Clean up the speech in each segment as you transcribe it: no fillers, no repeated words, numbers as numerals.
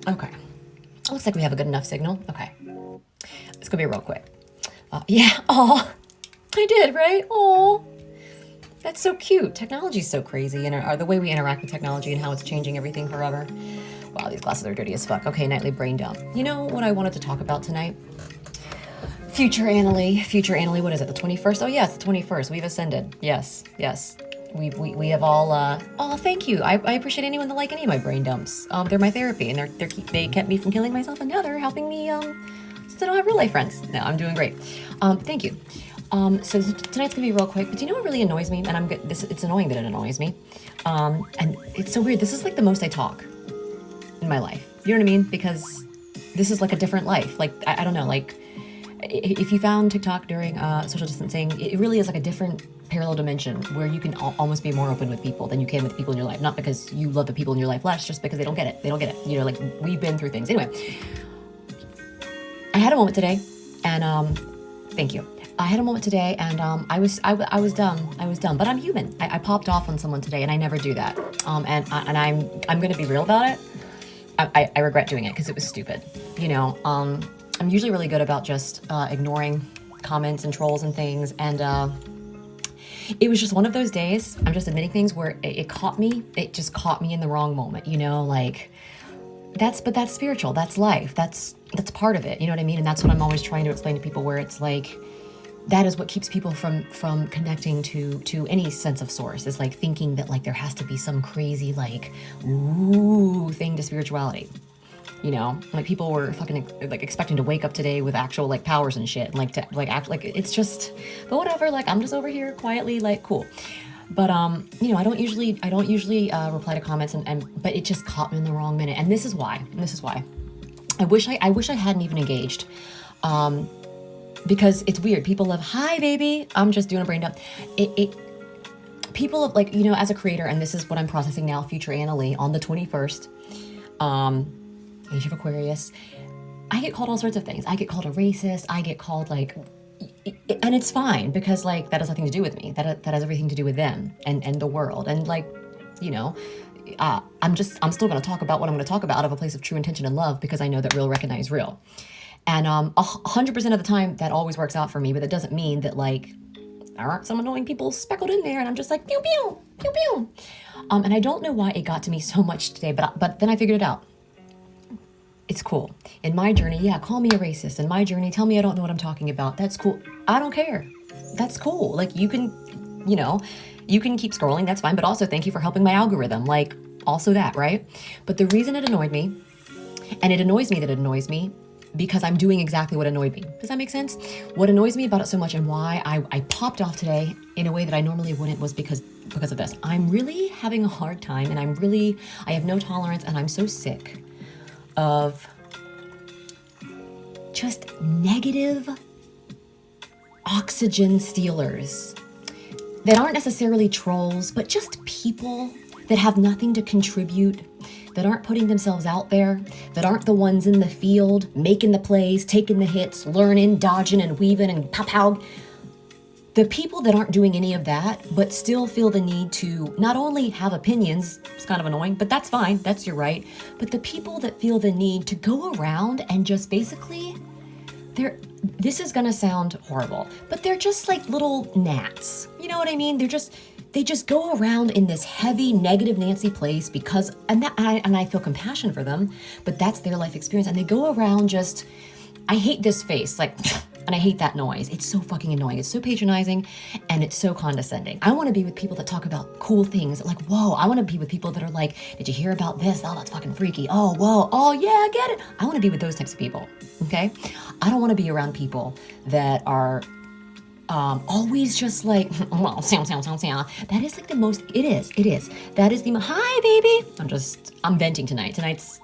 Okay. Looks like we have a good enough signal. Okay. It's gonna be real quick. Yeah. Oh, I did, right? Oh, that's so cute. Technology's so crazy, and the way we interact with technology and how it's changing everything forever. Wow, these glasses are dirty as fuck. Okay, nightly brain dump. You know what I wanted to talk about tonight? Future Annalie, what is it, the 21st? Oh, yeah, it's the 21st. We've ascended. Yes, yes. We have all, oh, thank you. I appreciate anyone that like any of my brain dumps. They're my therapy, and they kept me from killing myself, and now they're helping me, so I don't have real life friends. No, I'm doing great. Thank you. So tonight's gonna be real quick, but do you know what really annoys me? And it's annoying that it annoys me. And it's so weird. This is like the most I talk in my life. You know what I mean? Because this is like a different life. Like, I don't know, like, if you found TikTok during social distancing, it really is like a different parallel dimension where you can almost be more open with people than you can with people in your life. Not because you love the people in your life less, just because they don't get it. They don't get it. You know, like, we've been through things. Anyway, I had a moment today, and thank you. I had a moment today, and I was done. I was done. But I'm human. I popped off on someone today, and I never do that. And I'm going to be real about it. I regret doing it because it was stupid. You know, I'm usually really good about just ignoring comments and trolls and things, and it was just one of those days. I'm just admitting things where it caught me. It just caught me in the wrong moment. You know, like that's spiritual. That's life. That's part of it. You know what I mean? And that's what I'm always trying to explain to people. Where it's like, that is what keeps people from connecting to any sense of source. Is like thinking that like there has to be some crazy like ooh thing to spirituality. You know, like people were fucking like expecting to wake up today with actual like powers and shit, and like to like act like it's just, but whatever. Like, I'm just over here quietly, like, cool. But you know, I don't usually reply to comments, and but it just caught me in the wrong minute, and this is why. I wish I hadn't even engaged, because it's weird. People love, hi baby, I'm just doing a brain dump. People like, you know, as a creator, and this is what I'm processing now, future Annalie on the 21st. Age of Aquarius, I get called all sorts of things. I get called a racist. I get called like, and it's fine because like that has nothing to do with me. That has everything to do with them and the world. And like, you know, I'm still going to talk about what I'm going to talk about out of a place of true intention and love, because I know that real recognize real. And 100% of the time that always works out for me, but that doesn't mean that like there aren't some annoying people speckled in there, and I'm just like pew pew pew pew. And I don't know why it got to me so much today, but then I figured it out. It's cool. In my journey, yeah, call me a racist. In my journey, tell me I don't know what I'm talking about. That's cool. I don't care. That's cool. Like, you can, you know, you can keep scrolling. That's fine. But also, thank you for helping my algorithm. Like, also that, right? But the reason it annoyed me, and it annoys me that it annoys me, because I'm doing exactly what annoyed me. Does that make sense? What annoys me about it so much, and why I popped off today in a way that I normally wouldn't, was because of this. I'm really having a hard time, and I have no tolerance, and I'm so sick of just negative oxygen stealers that aren't necessarily trolls, but just people that have nothing to contribute, that aren't putting themselves out there, that aren't the ones in the field, making the plays, taking the hits, learning, dodging and weaving and pow. The people that aren't doing any of that, but still feel the need to not only have opinions, it's kind of annoying, but that's fine, that's your right, but the people that feel the need to go around and just basically, this is gonna sound horrible, but they're just like little gnats. You know what I mean? They just go around in this heavy negative Nancy place because, and I feel compassion for them, but that's their life experience, and they go around just, I hate this face, like, and I hate that noise. It's so fucking annoying. It's so patronizing, and it's so condescending. I want to be with people that talk about cool things. Like, whoa, I want to be with people that are like, did you hear about this? Oh, that's fucking freaky. Oh, whoa. Oh, yeah, I get it. I want to be with those types of people, okay? I don't want to be around people that are always just like, well, sound. That is like the most, it is. That is the, hi, baby. I'm venting tonight. Tonight's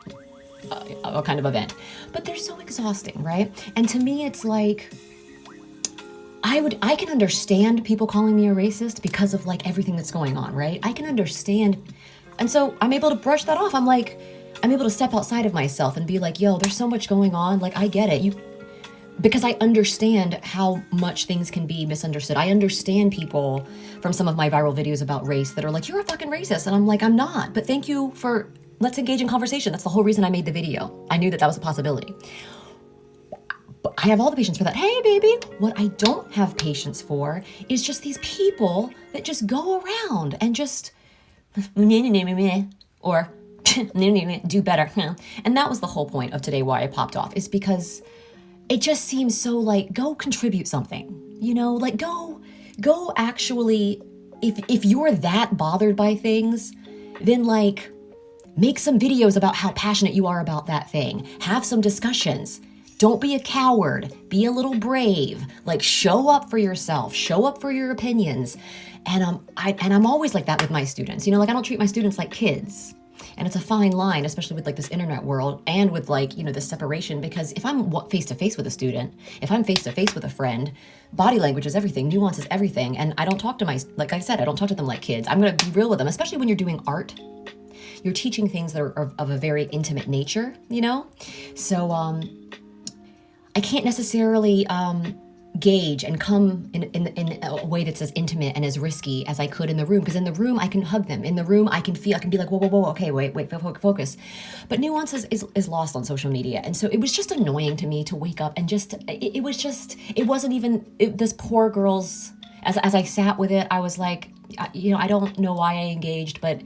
a kind of event, but they're so exhausting, right? And to me, it's like, I can understand people calling me a racist because of like everything that's going on, right? I can understand. And so I'm able to brush that off. I'm able to step outside of myself and be like, yo, there's so much going on. Like, I get it. Because I understand how much things can be misunderstood. I understand people from some of my viral videos about race that are like, you're a fucking racist. And I'm like, I'm not, but thank you for let's engage in conversation. That's the whole reason I made the video. I knew that that was a possibility. But I have all the patience for that. Hey, baby. What I don't have patience for is just these people that just go around and just or do better. And that was the whole point of today, why I popped off, is because it just seems so like, go contribute something, you know, like go actually, if you're that bothered by things, then like make some videos about how passionate you are about that thing. Have some discussions. Don't be a coward. Be a little brave. Like, show up for yourself. Show up for your opinions. And I'm always like that with my students. You know, like I don't treat my students like kids. And it's a fine line, especially with like this internet world and with like, you know, the separation, because if I'm face to face with a student, if I'm face to face with a friend, body language is everything, nuance is everything. And I don't talk to like I said, I don't talk to them like kids. I'm going to be real with them, especially when you're doing art. You're teaching things that are of a very intimate nature, you know? So, I can't necessarily gauge and come in a way that's as intimate and as risky as I could in the room, because in the room I can hug them. In the room I can be like, whoa, okay, wait, focus. But nuance is lost on social media, and so it was just annoying to me to wake up and just it wasn't even this poor girl's. As I sat with it, I was like, you know, I don't know why I engaged, but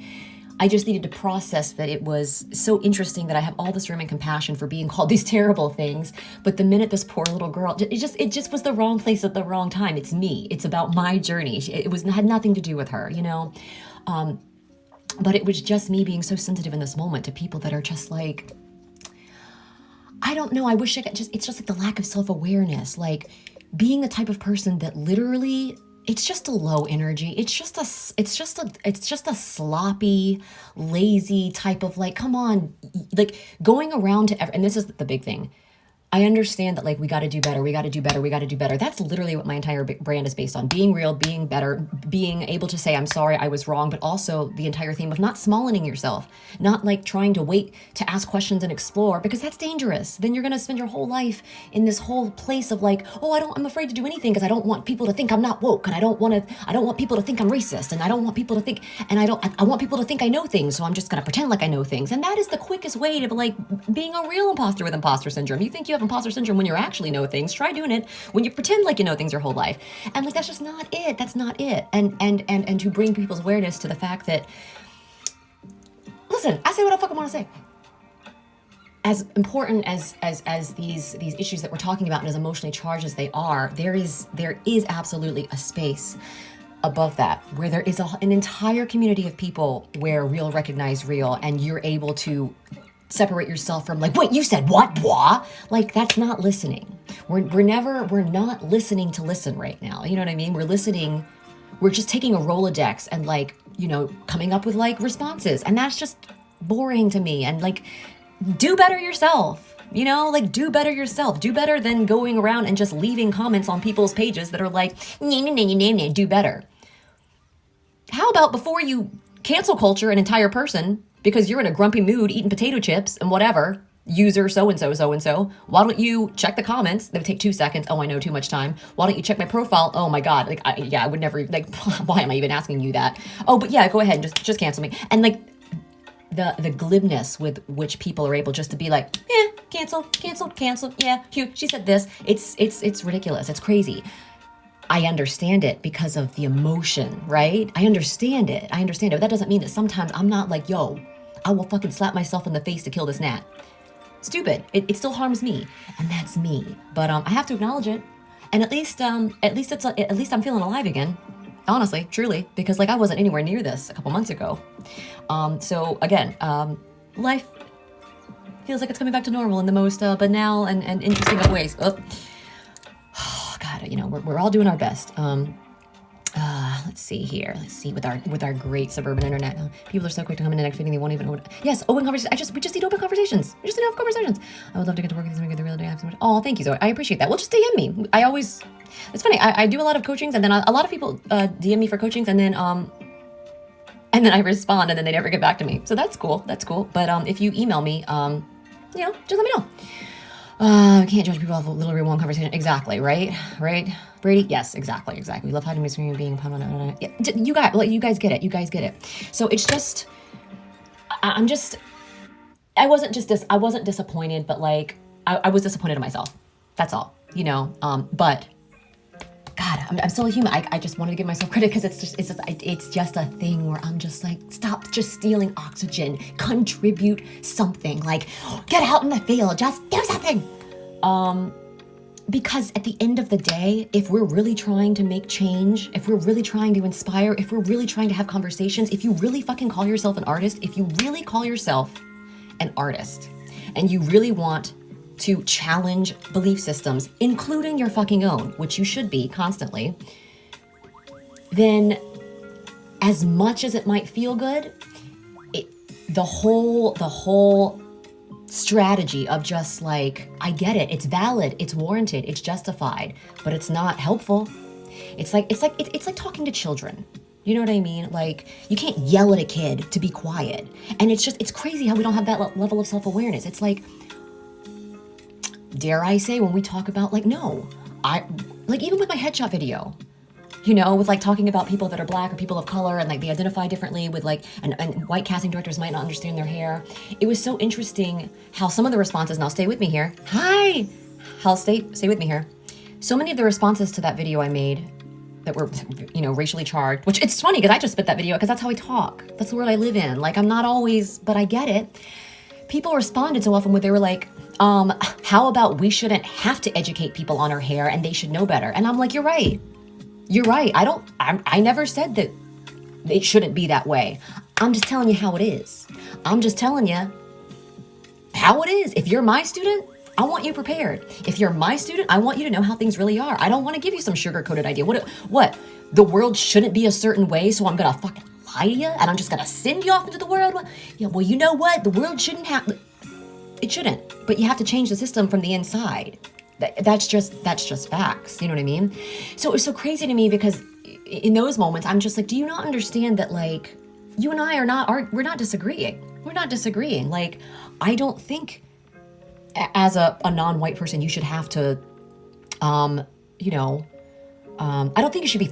I just needed to process that it was so interesting that I have all this room and compassion for being called these terrible things. But the minute this poor little girl, it just was the wrong place at the wrong time. It's me. It's about my journey. Had nothing to do with her, you know? But it was just me being so sensitive in this moment to people that are just like, I don't know. I wish I could it's just like the lack of self-awareness, like being the type of person that literally, it's just a low energy. It's just a sloppy, lazy type of like, come on, like going around to and this is the big thing. I understand that like, we got to do better. We got to do better. We got to do better. That's literally what my entire brand is based on. Being real, being better, being able to say, I'm sorry, I was wrong, but also the entire theme of not smalling yourself, not like trying to wait to ask questions and explore, because that's dangerous. Then you're going to spend your whole life in this whole place of like, oh, I'm afraid to do anything because I don't want people to think I'm not woke. And I don't want people to think I'm racist. And I don't want people to think, and I want people to think I know things. So I'm just going to pretend like I know things. And that is the quickest way to like being a real imposter with imposter syndrome. You think you have imposter syndrome when you actually know things. Try doing it when you pretend like you know things your whole life. And like, that's just not it. That's not it. And to bring people's awareness to the fact that, listen, I say what I fucking want to say. As important as these issues that we're talking about and as emotionally charged as they are, there is absolutely a space above that where there is an entire community of people where real recognize real, and you're able to separate yourself from like, wait, you said what? Blah? Like, that's not listening. We're not listening to listen right now. You know what I mean? We're just taking a Rolodex and like, you know, coming up with like responses. And that's just boring to me. And like, do better yourself. You know, like do better yourself. Do better than going around and just leaving comments on people's pages that are like, do better. How about before you cancel culture an entire person because you're in a grumpy mood eating potato chips and whatever, user so-and-so, why don't you check the comments? That would take 2 seconds. Oh, I know, too much time. Why don't you check my profile? Oh my God. Like, I would never, like, why am I even asking you that? Oh, but yeah, go ahead and just cancel me. And like the glibness with which people are able just to be like, cancel. Yeah, she said this. It's ridiculous. It's crazy. I understand it because of the emotion, right? I understand it. But that doesn't mean that sometimes I'm not like, yo, I will fucking slap myself in the face to kill this gnat. Stupid. It still harms me, and that's me. But I have to acknowledge it, and at least I'm feeling alive again. Honestly, truly, because like I wasn't anywhere near this a couple months ago. So again, life feels like it's coming back to normal in the most banal and interesting of ways. Oh God, you know, we're all doing our best. Let's see here. Let's see with our great suburban internet. People are so quick to come in and activating they won't even know what. Yes, open conversations. We just need open conversations. We just need to have conversations. I would love to get to work with you and get the real day afterwards. Oh, thank you, Zoe. I appreciate that. Well, just DM me. It's funny. I do a lot of coachings, and then a lot of people DM me for coachings, and then I respond, and then they never get back to me. So that's cool. But if you email me, you know, just let me know. Can't judge people off a little real conversation. Exactly, right? Brady? Yes, exactly. We love having me being you guys get it. So it's just, I'm just, I wasn't disappointed, but like I was disappointed in myself. That's all, you know. But God, I'm still a human. I just wanted to give myself credit because it's just a thing where I'm just like, stop just stealing oxygen, contribute something, like get out in the field, just do something. Because at the end of the day, if we're really trying to make change, if we're really trying to inspire, if we're really trying to have conversations, if you really fucking call yourself an artist, if you really call yourself an artist and you really want to challenge belief systems, including your fucking own, which you should be constantly, then as much as it might feel good, the whole strategy of just like, I get it, it's valid, it's warranted, it's justified, but it's not helpful. It's like talking to children. You know what I mean? Like, you can't yell at a kid to be quiet. And it's crazy how we don't have that level of self-awareness. It's like, dare I say, when we talk about like, no, like even with my headshot video, you know, with like talking about people that are black or people of color and like they identify differently with like, and white casting directors might not understand their hair. It was so interesting how some of the responses, now stay with me here. Hi, stay with me here. So many of the responses to that video I made that were, you know, racially charged, which it's funny because I just spit that video because that's how I talk. That's the world I live in. Like, I'm not always, but I get it. People responded so often where they were like, how about we shouldn't have to educate people on our hair and they should know better? And I'm like, you're right. You're right. I never said that it shouldn't be that way. I'm just telling you how it is. I'm just telling you how it is. If you're my student, I want you prepared. If you're my student, I want you to know how things really are. I don't want to give you some sugar-coated idea. What? The world shouldn't be a certain way, so I'm going to fucking lie to you and I'm just going to send you off into the world? Yeah, well, you know what? The world shouldn't have... It shouldn't. But you have to change the system from the inside. That's just facts. You know what I mean? So it was so crazy to me because in those moments, I'm just like, do you not understand that, like, you and I we're not disagreeing. We're not disagreeing. Like, I don't think as a non-white person, you should have to, I don't think you should be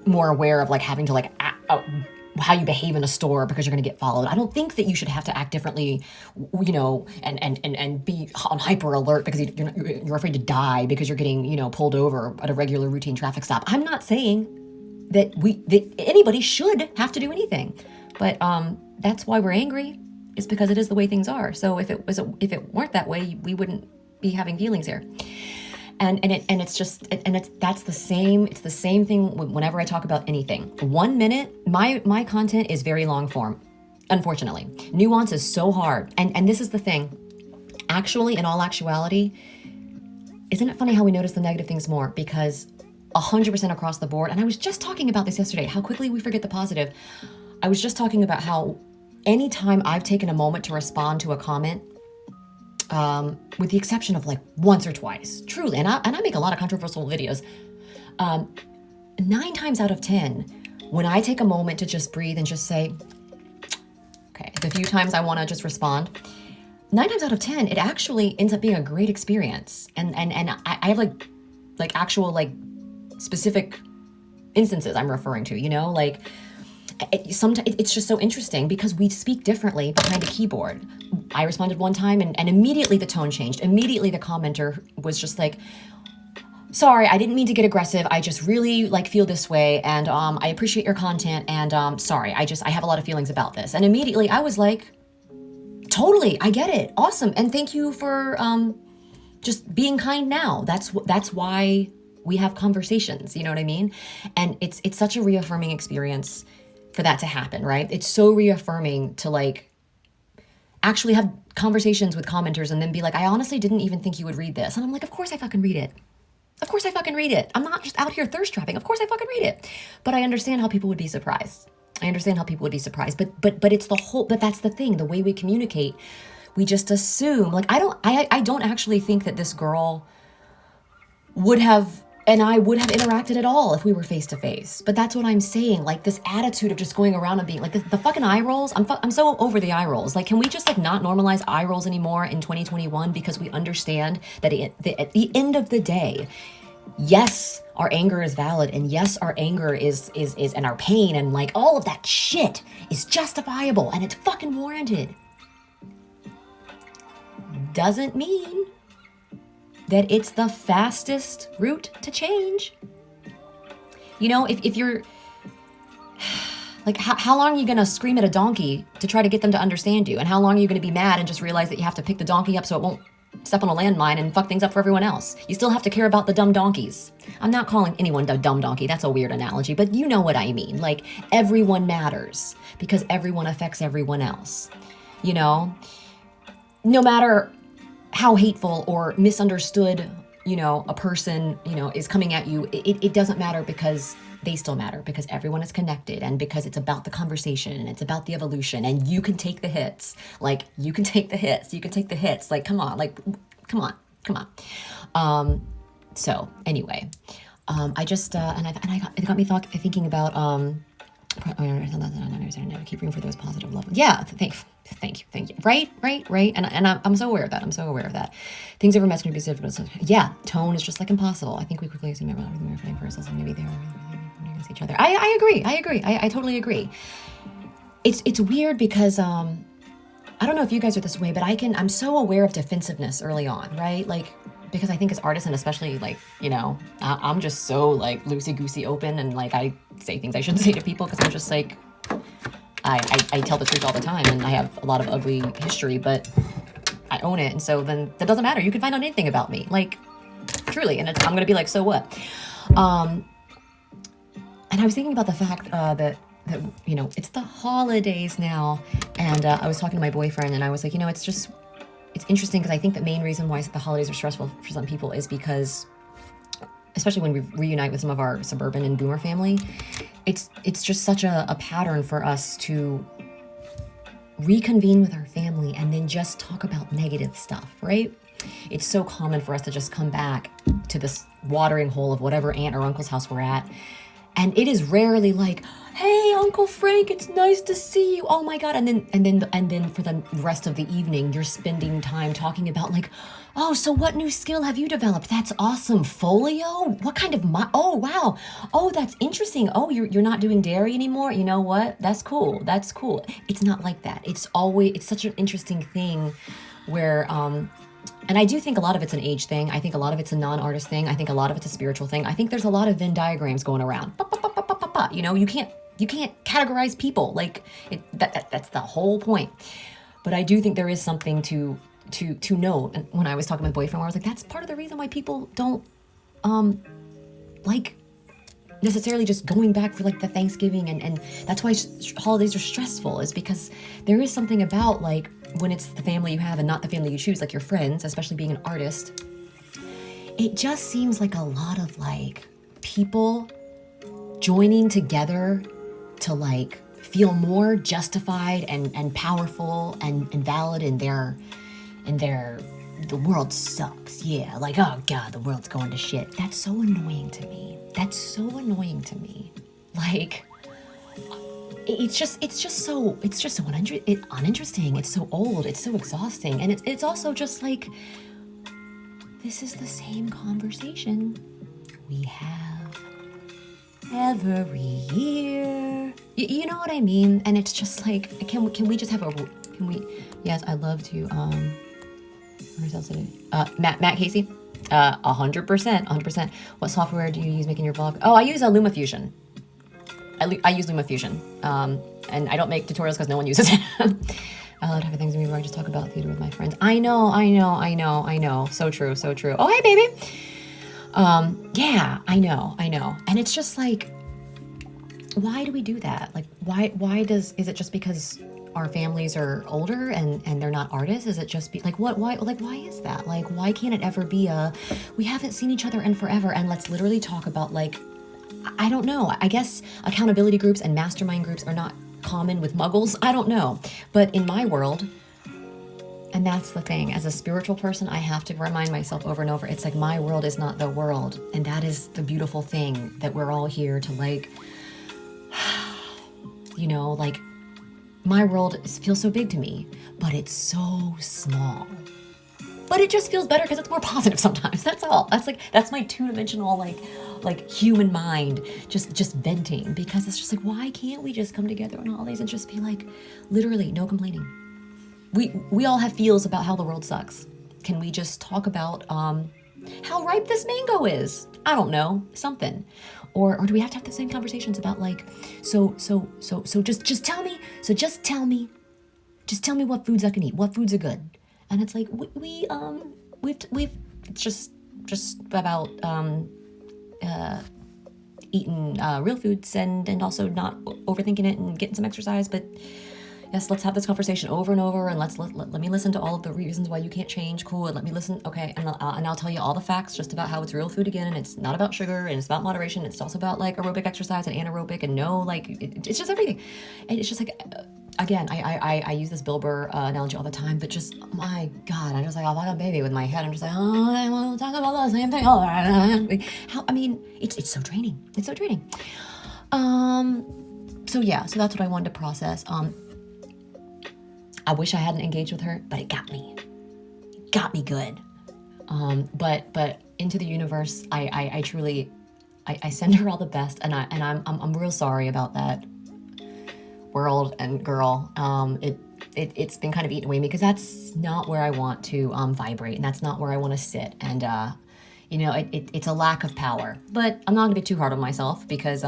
more aware of like having to like, how you behave in a store because you're going to get followed. I don't think that you should have to act differently, you know, and be on hyper alert because you're afraid to die because you're getting, you know, pulled over at a regular routine traffic stop. I'm not saying that anybody should have to do anything, but that's why we're angry, is because it is the way things are. So if it weren't that way, we wouldn't be having feelings here. It's the same thing whenever I talk about anything. 1 minute, my content is very long form, unfortunately. Nuance is so hard. And this is the thing. Actually, in all actuality, isn't it funny how we notice the negative things more? Because 100% across the board, and I was just talking about this yesterday, how quickly we forget the positive. I was just talking about how anytime I've taken a moment to respond to a comment, with the exception of like once or twice, truly, and I make a lot of controversial videos, 9 times out of 10, when I take a moment to just breathe and just say, okay, the few times I want to just respond, 9 times out of 10, it actually ends up being a great experience. And I have like actual like specific instances I'm referring to, you know, like sometimes it's just so interesting because we speak differently behind a keyboard. I responded one time and immediately the tone changed. Immediately the commenter was just like, sorry, I didn't mean to get aggressive. I just really like feel this way. And I appreciate your content. And sorry, I have a lot of feelings about this. And immediately I was like, totally, I get it. Awesome. And thank you for just being kind now. That's why we have conversations. You know what I mean? And it's such a reaffirming experience for that to happen, right? It's so reaffirming to like actually have conversations with commenters and then be like, I honestly didn't even think you would read this. And I'm like, of course I fucking read it. Of course I fucking read it. I'm not just out here thirst trapping. Of course I fucking read it. But I understand how people would be surprised. But it's but that's the thing, the way we communicate, we just assume, like, I don't actually think that this girl would have interacted at all if we were face to face. But that's what I'm saying. Like this attitude of just going around and being like the fucking eye rolls. I'm so over the eye rolls. Like, can we just like not normalize eye rolls anymore in 2021? Because we understand that at the end of the day, yes, our anger is valid. And yes, our anger is and our pain and like all of that shit is justifiable and it's fucking warranted. doesn't mean that it's the fastest route to change. You know, if you're, like, how long are you going to scream at a donkey to try to get them to understand you? And how long are you going to be mad and just realize that you have to pick the donkey up so it won't step on a landmine and fuck things up for everyone else? You still have to care about the dumb donkeys. I'm not calling anyone a dumb donkey. That's a weird analogy, but you know what I mean. Like, everyone matters because everyone affects everyone else. You know, no matter how hateful or misunderstood, you know, a person, you know, is coming at you, it doesn't matter because they still matter, because everyone is connected, and because it's about the conversation and it's about the evolution, and you can take the hits. Like, you can take the hits. You can take the hits. Like, come on. Like, come on. So anyway, I just, it got me thinking about, keep room for those positive love. Yeah. Thank you. Right. And I'm so aware of that. Things over mess can be difficult. Yeah. Tone is just like impossible. I think we quickly assume everything we're fighting for ourselves, and maybe they're against each other. I agree. I totally agree. It's weird because, I don't know if you guys are this way, but I'm so aware of defensiveness early on, right? Like, because I think as artists, and especially like, you know, I'm just so like loosey-goosey open, and like I say things I shouldn't say to people because I'm just like, I tell the truth all the time, and I have a lot of ugly history, but I own it. And so then that doesn't matter. You can find out anything about me, like, truly. And I'm going to be like, so what? And I was thinking about the fact that, you know, it's the holidays now. And I was talking to my boyfriend, and I was like, you know, it's interesting because I think the main reason why the holidays are stressful for some people is because, especially when we reunite with some of our suburban and boomer family, it's just such a pattern for us to reconvene with our family and then just talk about negative stuff, right? It's so common for us to just come back to this watering hole of whatever aunt or uncle's house we're at. And it is rarely like, hey, Uncle Frank, it's nice to see you. Oh my God. And then for the rest of the evening, you're spending time talking about like, oh, so what new skill have you developed? That's awesome. Folio? What kind of, oh, wow. Oh, that's interesting. Oh, you're not doing dairy anymore. You know what? That's cool. It's not like that. It's such an interesting thing where, and I do think a lot of it's an age thing. I think a lot of it's a non-artist thing. I think a lot of it's a spiritual thing. I think there's a lot of Venn diagrams going around. You know, you can't categorize people. Like, that's the whole point. But I do think there is something to note. And when I was talking to my boyfriend, where I was like, that's part of the reason why people don't like necessarily just going back for like the Thanksgiving, and that's why holidays are stressful, is because there is something about like when it's the family you have and not the family you choose, like your friends, especially being an artist, it just seems like a lot of like people joining together to like feel more justified and powerful and valid in their the world sucks. Yeah, like, oh God, the world's going to shit. That's so annoying to me. Like, it's just so uninteresting. It's so old. It's so exhausting. And it's also just like, this is the same conversation we have every year. You know what I mean? And it's just like, can we just have yes, I'd love to, Matt Casey, 100%. What software do you use making your vlog? Oh, I use LumaFusion. I use LumaFusion. And I don't make tutorials because no one uses it. I love to have things where I just talk about theater with my friends. I know. So true. Oh, hey, baby. Yeah, I know. And it's just like, why do we do that? Like, is it just because our families are older and they're not artists? Is it just why is that? Like, why can't it ever be we haven't seen each other in forever, and let's literally talk about, like, I don't know. I guess accountability groups and mastermind groups are not common with muggles. I don't know. But in my world, and that's the thing, as a spiritual person, I have to remind myself over and over, it's like, my world is not the world. And that is the beautiful thing, that we're all here to, like, you know, like, my world feels so big to me, but it's so small. But it just feels better because it's more positive sometimes. That's all. That's my two-dimensional, like human mind just venting, because it's just like, why can't we just come together on holidays and just be like, literally no complaining? We all have feels about how the world sucks. can we just talk about how ripe this mango is? I don't know, something. Or do we have to have the same conversations about like, just tell me, just tell me what foods I can eat, what foods are good. And it's like, we've just about eating real foods and also not overthinking it and getting some exercise. But yes, let's have this conversation over and over, and let me listen to all of the reasons why you can't change. Cool, and let me listen. Okay, and I'll tell you all the facts just about how it's real food again, and it's not about sugar, and it's about moderation. It's also about like aerobic exercise and anaerobic, and no, like it's just everything. And it's just like, again, I use this Bill Burr analogy all the time, but just my God, I'm just like a baby with my head. I'm just like, oh, I want to talk about the same thing. Oh, how? I mean, it's so draining. It's so draining. So yeah, so that's what I wanted to process. I wish I hadn't engaged with her, but it got me. It got me good. But into the universe, I truly send her all the best, and I'm real sorry about that world and girl. It's been kind of eating away at me, because that's not where I want to vibrate, and that's not where I want to sit. And it's a lack of power. But I'm not gonna be too hard on myself, because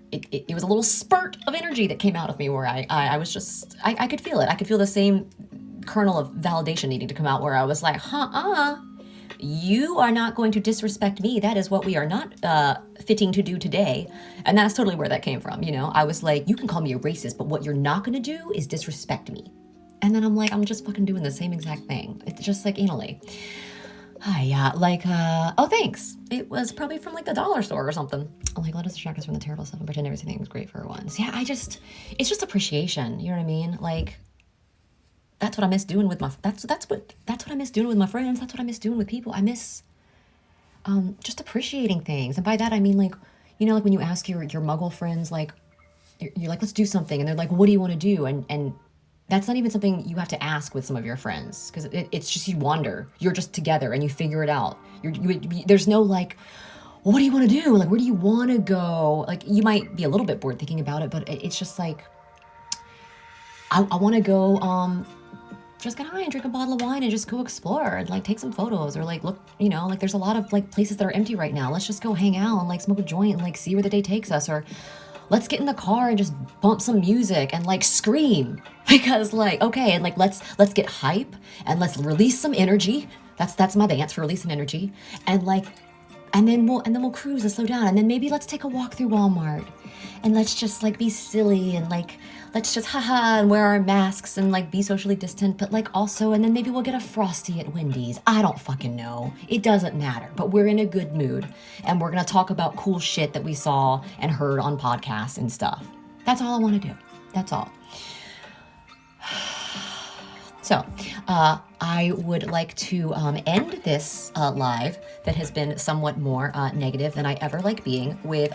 it was a little spurt of energy that came out of me where I was just, I could feel it. I could feel the same kernel of validation needing to come out, where I was like, you are not going to disrespect me. That is what we are not fitting to do today. And that's totally where that came from. I was like, you can call me a racist, but what you're not going to do is disrespect me. And then I'm like, I'm just fucking doing the same exact thing. It's just like anally. Oh, thanks. It was probably from like the dollar store or something. Like, let us distract us from the terrible stuff and pretend everything was great for once. Yeah, it's just appreciation. You know what I mean? Like, that's what I miss doing with that's what I miss doing with my friends. That's what I miss doing with people. I miss just appreciating things. And by that I mean, like, like when you ask your muggle friends, like, you're like, let's do something, and they're like, what do you want to do? And that's not even something you have to ask with some of your friends, because it's just, you wander. You're just together and you figure it out. There's no like, well, what do you want to do? Like, where do you want to go? Like, you might be a little bit bored thinking about it, but it's just like, I want to go just get high and drink a bottle of wine and just go explore and like take some photos, or like look, like there's a lot of like places that are empty right now. Let's just go hang out and like smoke a joint and like see where the day takes us. Or let's get in the car and just bump some music and like scream, because like, okay, and like let's get hype and let's release some energy. That's my dance for releasing energy. And like, and then we'll cruise and slow down, and then maybe let's take a walk through Walmart, and let's just like be silly, and like let's just haha and wear our masks and like be socially distant, but like also, and then maybe we'll get a Frosty at Wendy's. I don't fucking know. It doesn't matter. But we're in a good mood, and we're gonna talk about cool shit that we saw and heard on podcasts and stuff. That's all I want to do. That's all. So, I would like to end this live that has been somewhat more negative than I ever like being, with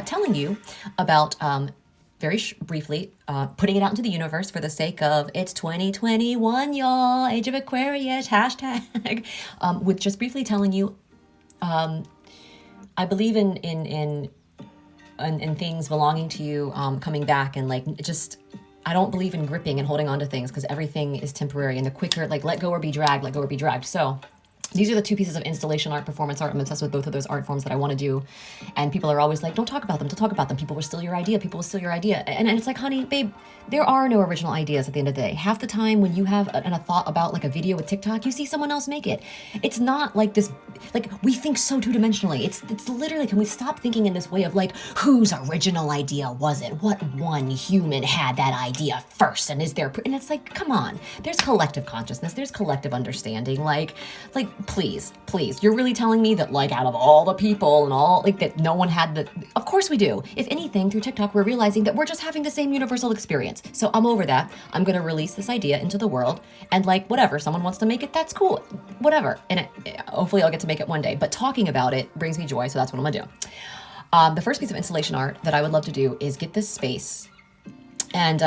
telling you about, very briefly, putting it out into the universe for the sake of it's 2021, y'all, Age of Aquarius, hashtag, with just briefly telling you, I believe in things belonging to you coming back, and like just, I don't believe in gripping and holding on to things, because everything is temporary, and the quicker, like, let go or be dragged. So these are the two pieces of installation art, performance art. I'm obsessed with both of those art forms that I want to do. And people are always like, don't talk about them. People will steal your idea. And it's like, honey, babe, there are no original ideas at the end of the day. Half the time when you have a thought about like a video with TikTok, you see someone else make it. It's not like this, like, we think so two-dimensionally. It's literally, can we stop thinking in this way of like, whose original idea was it? What one human had that idea first? And is there, and it's like, come on, there's collective consciousness, there's collective understanding. Like, please, you're really telling me that like out of all the people and all, like, that no one had the, of course we do. If anything, through TikTok, we're realizing that we're just having the same universal experience. So I'm over that. I'm going to release this idea into the world, and like, whatever, someone wants to make it, that's cool, whatever. And hopefully I'll get to make it one day, but talking about it brings me joy. So that's what I'm gonna do. The first piece of installation art that I would love to do is get this space, and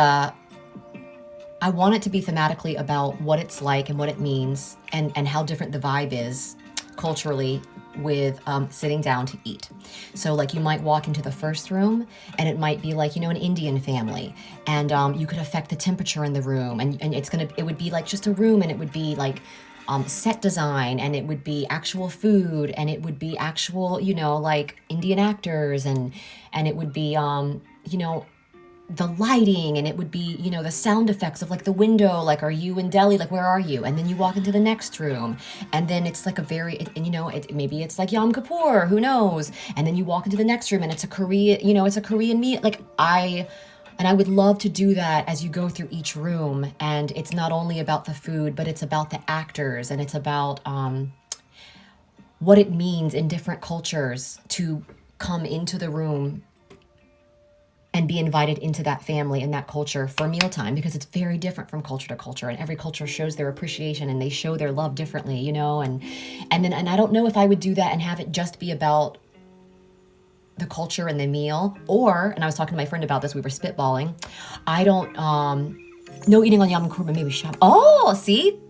I want it to be thematically about what it's like and what it means, and how different the vibe is culturally with sitting down to eat. So like, you might walk into the first room and it might be like, an Indian family, and you could affect the temperature in the room, and it would be like just a room, and it would be like set design, and it would be actual food, and it would be actual, like Indian actors, and it would be, the lighting, and it would be, the sound effects of like the window, like, are you in Delhi, like, where are you? And then you walk into the next room, and then it's like a very, maybe it's like Yom Kippur, who knows? And then you walk into the next room, and it's a Korean, it's a Korean meal. Like, I would love to do that as you go through each room. And it's not only about the food, but it's about the actors, and it's about what it means in different cultures to come into the room and be invited into that family and that culture for mealtime, because it's very different from culture to culture, and every culture shows their appreciation and they show their love differently, and I don't know if I would do that and have it just be about the culture and the meal, and I was talking to my friend about this, we were spitballing. I don't, no eating on Yom Kippur, but maybe Shabbat. Oh, see,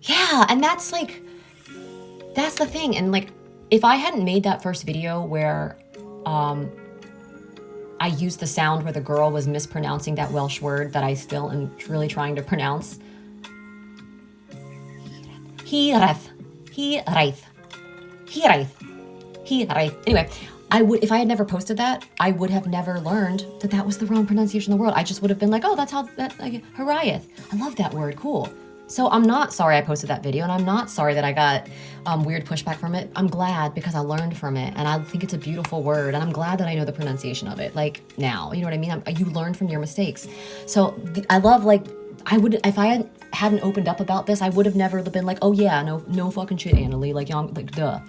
yeah, and that's the thing, and like, if I hadn't made that first video where I used the sound where the girl was mispronouncing that Welsh word that I still am really trying to pronounce. Hiraeth. Anyway, if I had never posted that, I would have never learned that was the wrong pronunciation in the world. I just would have been like, oh, that's how, Hiraeth. I love that word, cool. So I'm not sorry I posted that video, and I'm not sorry that I got weird pushback from it. I'm glad, because I learned from it, and I think it's a beautiful word, and I'm glad that I know the pronunciation of it, like, now. You know what I mean? You learn from your mistakes. So I love, like, if I hadn't opened up about this, I would have never been like, oh yeah, no fucking shit, Annalie, like, duh.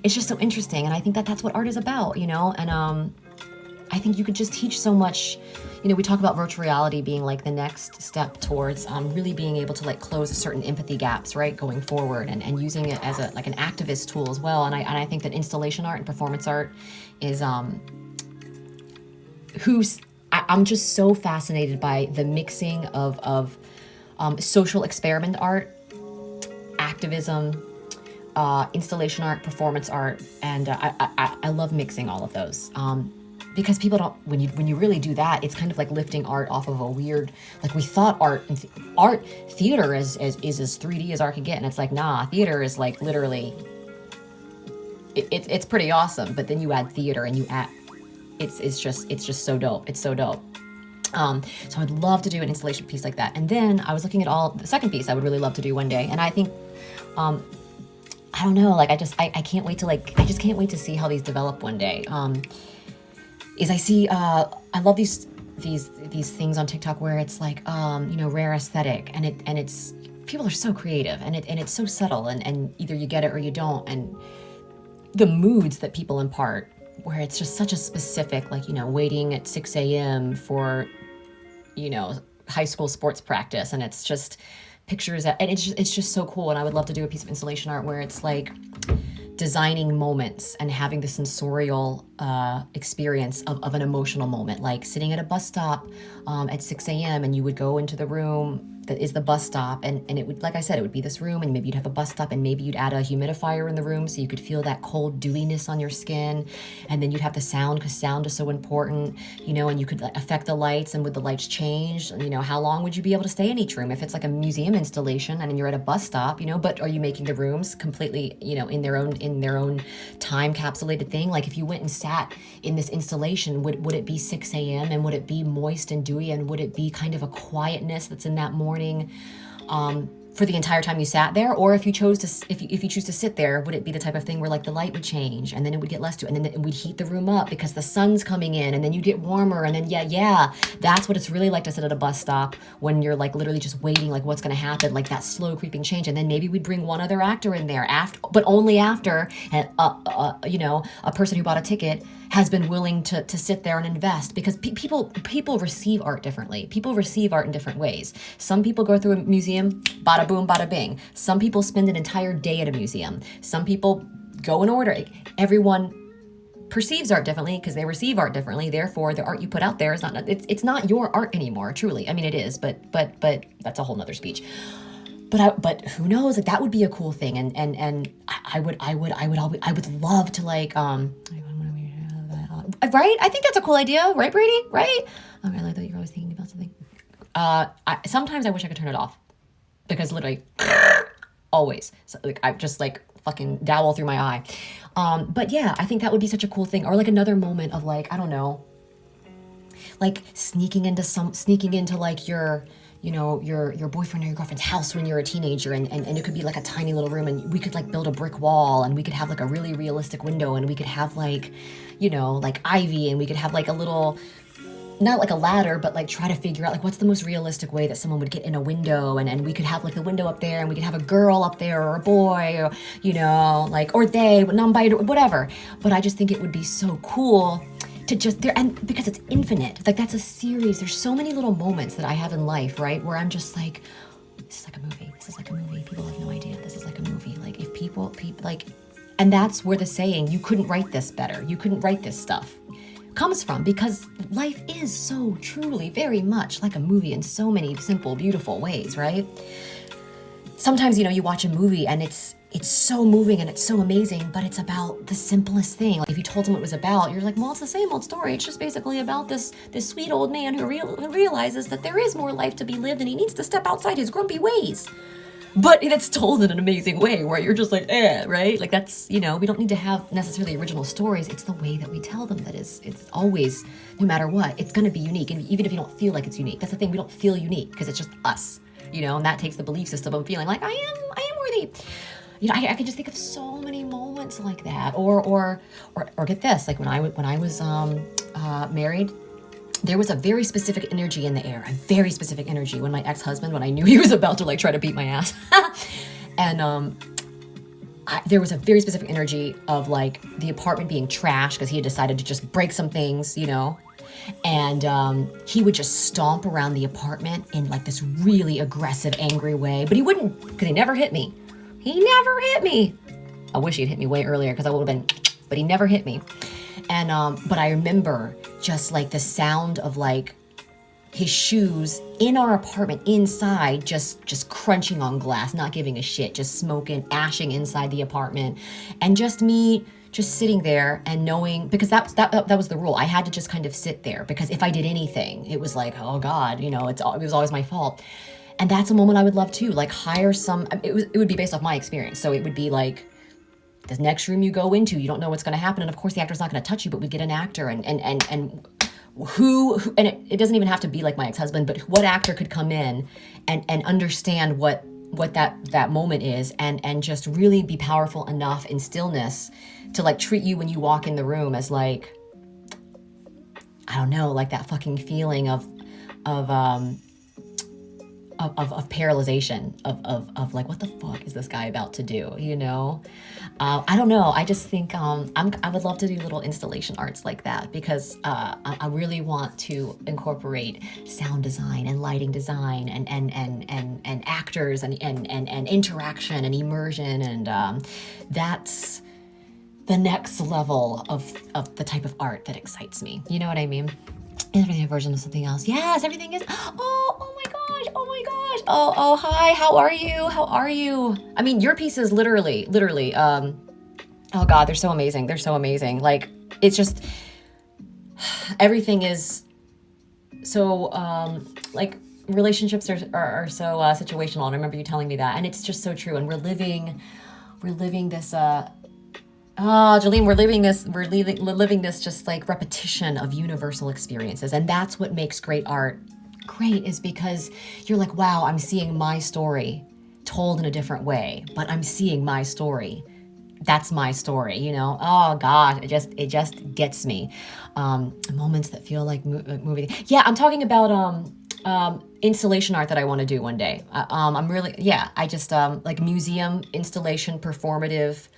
It's just so interesting, and I think that's what art is about, and I think you could just teach so much. We talk about virtual reality being like the next step towards really being able to like close certain empathy gaps, right, going forward, and using it as an activist tool as well. And I think that installation art and performance art is I'm just so fascinated by the mixing of social experiment art, activism, installation art, performance art, and I love mixing all of those. Because people don't, when you really do that, it's kind of like lifting art off of a weird, like, we thought theater is as 3D as art could get, and it's like, nah, theater is like literally, it's pretty awesome, but then you add theater and it's just so dope. It's so dope. So I'd love to do an installation piece like that. And then I was looking at the second piece I would really love to do one day, and I think, I don't know, like, I can't wait to I just can't wait to see how these develop one day. Is I see, I love these things on TikTok where it's like, rare aesthetic, and it's, people are so creative, and it's so subtle, and either you get it or you don't, and the moods that people impart, where it's just such a specific, like, waiting at 6 a.m. for, high school sports practice, and it's just pictures, and it's just so cool, and I would love to do a piece of installation art where it's like designing moments and having the sensorial experience of an emotional moment, like sitting at a bus stop at 6 a.m. and you would go into the room that is the bus stop, and it would, like I said, it would be this room, and maybe you'd have a bus stop, and maybe you'd add a humidifier in the room so you could feel that cold dewiness on your skin, and then you'd have the sound, because sound is so important, and you could affect the lights, and would the lights change, how long would you be able to stay in each room? If it's like a museum installation and you're at a bus stop, but are you making the rooms completely, in their own time capsulated thing? Like, if you went and sat in this installation, would it be 6 a.m. and would it be moist and dewy, and would it be kind of a quietness that's in that morning for the entire time you sat there? Or if you choose to sit there, would it be the type of thing where like the light would change, and then it would get less to, and then we'd heat the room up because the sun's coming in, and then you get warmer, and then yeah, that's what it's really like to sit at a bus stop when you're like literally just waiting, like what's going to happen, like that slow creeping change. And then maybe we'd bring one other actor in there after, but only after, and a person who bought a ticket has been willing to sit there and invest, because people receive art differently. People receive art in different ways. Some people go through a museum, bada boom, bada bing. Some people spend an entire day at a museum. Some people go and order. Everyone perceives art differently because they receive art differently. Therefore, the art you put out there is it's not your art anymore. Truly, I mean, it is, but that's a whole nother speech. But who knows? Like, that would be a cool thing, and I would love to like right? I think that's a cool idea, right, Brady? Right? Okay, I like that you're always thinking about something. Sometimes I wish I could turn it off because literally always, so, like, I just like fucking dowel through my eye. But yeah, I think that would be such a cool thing. Or like another moment of like, I don't know, like sneaking into like your, you know, your boyfriend or your girlfriend's house when you're a teenager, and it could be like a tiny little room, and we could like build a brick wall, and we could have like a really realistic window, and we could have like, you know, like ivy, and we could have like a little, not like a ladder, but like try to figure out like what's the most realistic way that someone would get in a window, and we could have like the window up there, and we could have a girl up there or a boy, or, you know, like, or they, non-binary, whatever. But I just think it would be so cool to just there, and because it's infinite, like that's a series. There's so many little moments that I have in life, right, where I'm just like, this is like a movie. This is like a movie. People have no idea. This is like a movie. Like if people like, and that's where the saying, you couldn't write this better, you couldn't write this stuff, comes from, because life is so truly very much like a movie in so many simple, beautiful ways, right? Sometimes, you know, you watch a movie and it's so moving and it's so amazing, but it's about the simplest thing. Like if you told them what it was about, you're like, well, it's the same old story. It's just basically about this sweet old man who realizes that there is more life to be lived and he needs to step outside his grumpy ways. But it's told in an amazing way where you're just like, right? Like that's, you know, we don't need to have necessarily original stories. It's the way that we tell them that is, it's always, no matter what, it's going to be unique. And even if you don't feel like it's unique, that's the thing, we don't feel unique because it's just us, you know, and that takes the belief system of feeling like I am worthy. You know, I can just think of so many moments like that. Or get this, like when I was married, there was a very specific energy in the air, a very specific energy when my ex-husband, when I knew he was about to like try to beat my ass. And there was a very specific energy of like the apartment being trashed because he had decided to just break some things, you know. And he would just stomp around the apartment in like this really aggressive, angry way. But he wouldn't, because he never hit me. He never hit me. I wish he'd hit me way earlier because I would have been, but he never hit me. And but I remember just like the sound of like his shoes in our apartment inside, just crunching on glass, not giving a shit, just smoking, ashing inside the apartment, and just me just sitting there and knowing, because that was the rule. I had to just kind of sit there, because if I did anything, it was like, oh God, you know, it was always my fault. And that's a moment I would love to like hire some. It would be based off my experience, so it would be like, the next room you go into, you don't know what's going to happen, and of course the actor's not going to touch you, but we get an actor, and who and it doesn't even have to be like my ex-husband, but what actor could come in and understand what that moment is, and just really be powerful enough in stillness to like treat you when you walk in the room as like, I don't know, like that fucking feeling of paralyzation, of like, what the fuck is this guy about to do, you know? I don't know. I just think I would love to do little installation arts like that, because I really want to incorporate sound design and lighting design and actors and interaction and immersion, and that's the next level of the type of art that excites me. You know what I mean? Is everything a version of something else? Yes, everything is. Oh my gosh. Oh my gosh. Oh, hi. How are you? I mean, your pieces literally, oh God, they're so amazing. They're so amazing. Like, it's just, everything is so, like, relationships are so situational. And I remember you telling me that, and it's just so true. And we're living this, Jolene, we're living this just like repetition of universal experiences. And that's what makes great art great, is because you're like, wow, I'm seeing my story told in a different way, but I'm seeing my story. That's my story, you know? Oh God, it just gets me. Moments that feel like movie. Yeah, I'm talking about, installation art that I want to do one day. I'm really, yeah, I just, like museum installation, performative,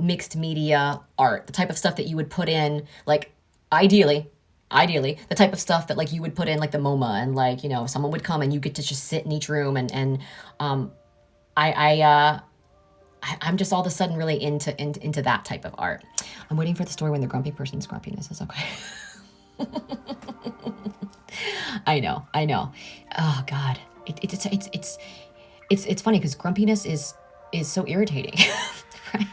mixed media art, the type of stuff that you would put in, like, ideally, the type of stuff that like you would put in like the MoMA, and like, you know, someone would come and you get to just sit in each room, and I'm just all of a sudden really into that type of art. I'm waiting for the story when the grumpy person's grumpiness is okay. I know. Oh God, it's funny because grumpiness is so irritating, right?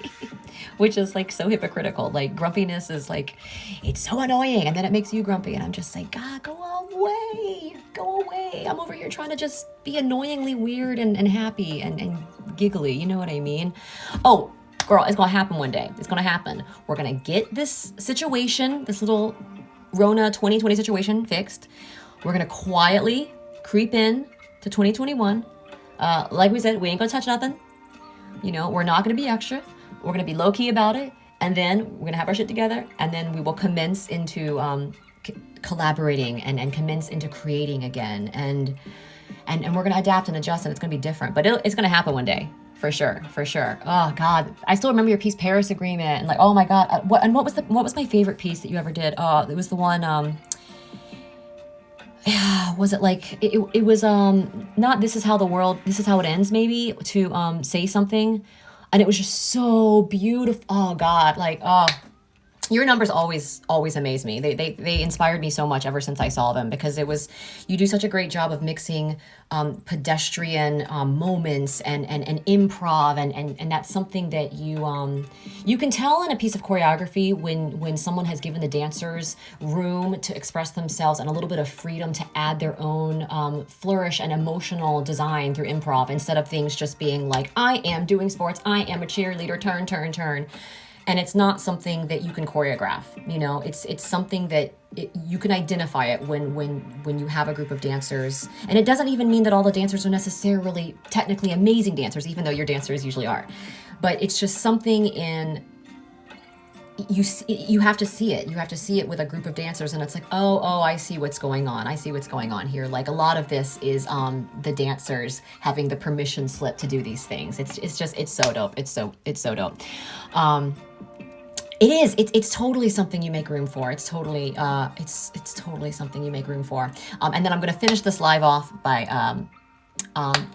Which is like so hypocritical. Like grumpiness is like, it's so annoying, and then it makes you grumpy, and I'm just like, God, go away. hey, I'm over here trying to just be annoyingly weird and happy and giggly. You know what I mean? Oh, girl, it's going to happen one day. It's going to happen. We're going to get this situation, this little Rona 2020 situation fixed. We're going to quietly creep in to 2021. Like we said, we ain't going to touch nothing. You know, we're not going to be extra. We're going to be low key about it. And then we're going to have our shit together. And then we will commence into collaborating and commence into creating again. And we're going to adapt and adjust, and it's going to be different. But it's going to happen one day. For sure. Oh God, I still remember your piece, Paris Agreement, and like, oh my God, what was my favorite piece that you ever did? It was the one. Was it like it was not this is how it ends, maybe, to say something, and it was just so beautiful. Oh God, like your numbers always amaze me. They inspired me so much ever since I saw them, because you do such a great job of mixing pedestrian moments and improv, and that's something that you can tell in a piece of choreography when someone has given the dancers room to express themselves and a little bit of freedom to add their own flourish and emotional design through improv, instead of things just being like, I am doing sports, I am a cheerleader, turn. And it's not something that you can choreograph. You know, it's something that you can identify it when you have a group of dancers. And it doesn't even mean that all the dancers are necessarily technically amazing dancers, even though your dancers usually are. But it's just something you have to see it. You have to see it with a group of dancers, and it's like, oh, I see what's going on. I see what's going on here. Like, a lot of this is the dancers having the permission slip to do these things. It's so dope. It's so dope. It is. It's totally something you make room for. It's totally something you make room for. And then I'm going to finish this live off by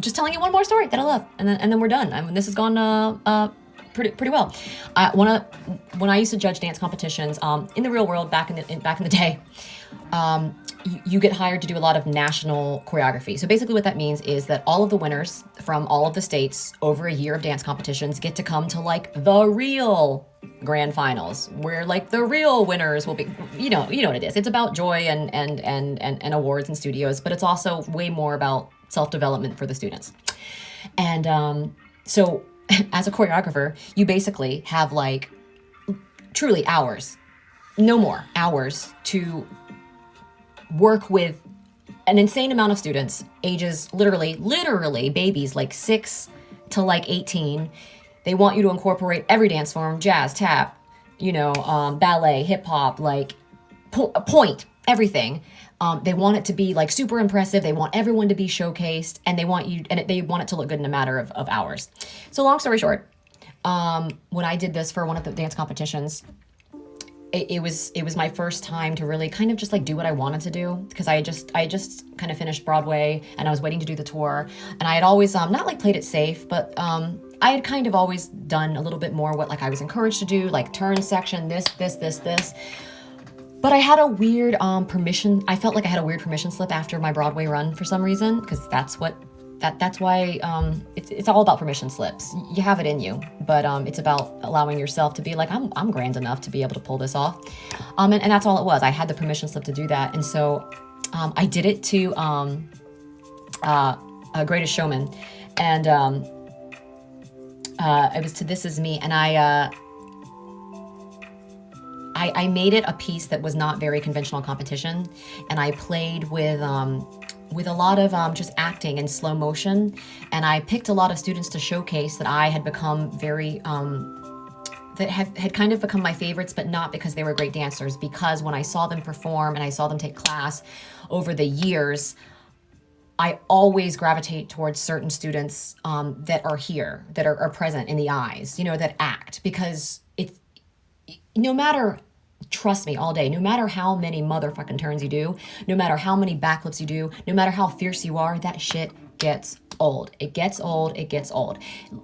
just telling you one more story that I love, and then we're done. I mean, this has gone pretty well. When I used to judge dance competitions in the real world back in the day, you get hired to do a lot of national choreography. So basically what that means is that all of the winners from all of the states over a year of dance competitions get to come to like the real grand finals, where like the real winners will be, you know what it is. It's about joy and awards and studios, but it's also way more about self-development for the students. And so as a choreographer, you basically have like truly hours, no more hours, to work with an insane amount of students, ages literally babies, like 6 to like 18. They want you to incorporate every dance form: jazz, tap, ballet, hip hop, like point, everything. They want it to be like super impressive. They want everyone to be showcased, and they want it to look good in a matter of hours. So long story short, when I did this for one of the dance competitions, it was my first time to really kind of just like do what I wanted to do, because I just kind of finished Broadway, and I was waiting to do the tour, and I had always not like played it safe, but I had kind of always done a little bit more what like I was encouraged to do, like turn section, this. But I had a weird permission. I felt like I had a weird permission slip after my Broadway run for some reason, because that's why it's all about permission slips. You have it in you, but it's about allowing yourself to be like, I'm grand enough to be able to pull this off, and that's all it was. I had the permission slip to do that, and so I did it to Greatest Showman, and it was to This Is Me, and I made it a piece that was not very conventional competition, and I played with a lot of just acting and slow motion, and I picked a lot of students to showcase that I had become very that had kind of become my favorites, but not because they were great dancers, because when I saw them perform and I saw them take class over the years, I always gravitate towards certain students that are here, that are present in the eyes, that act, because it's no matter. Trust me, all day, no matter how many motherfucking turns you do, no matter how many backflips you do, no matter how fierce you are, that shit gets old. It gets old.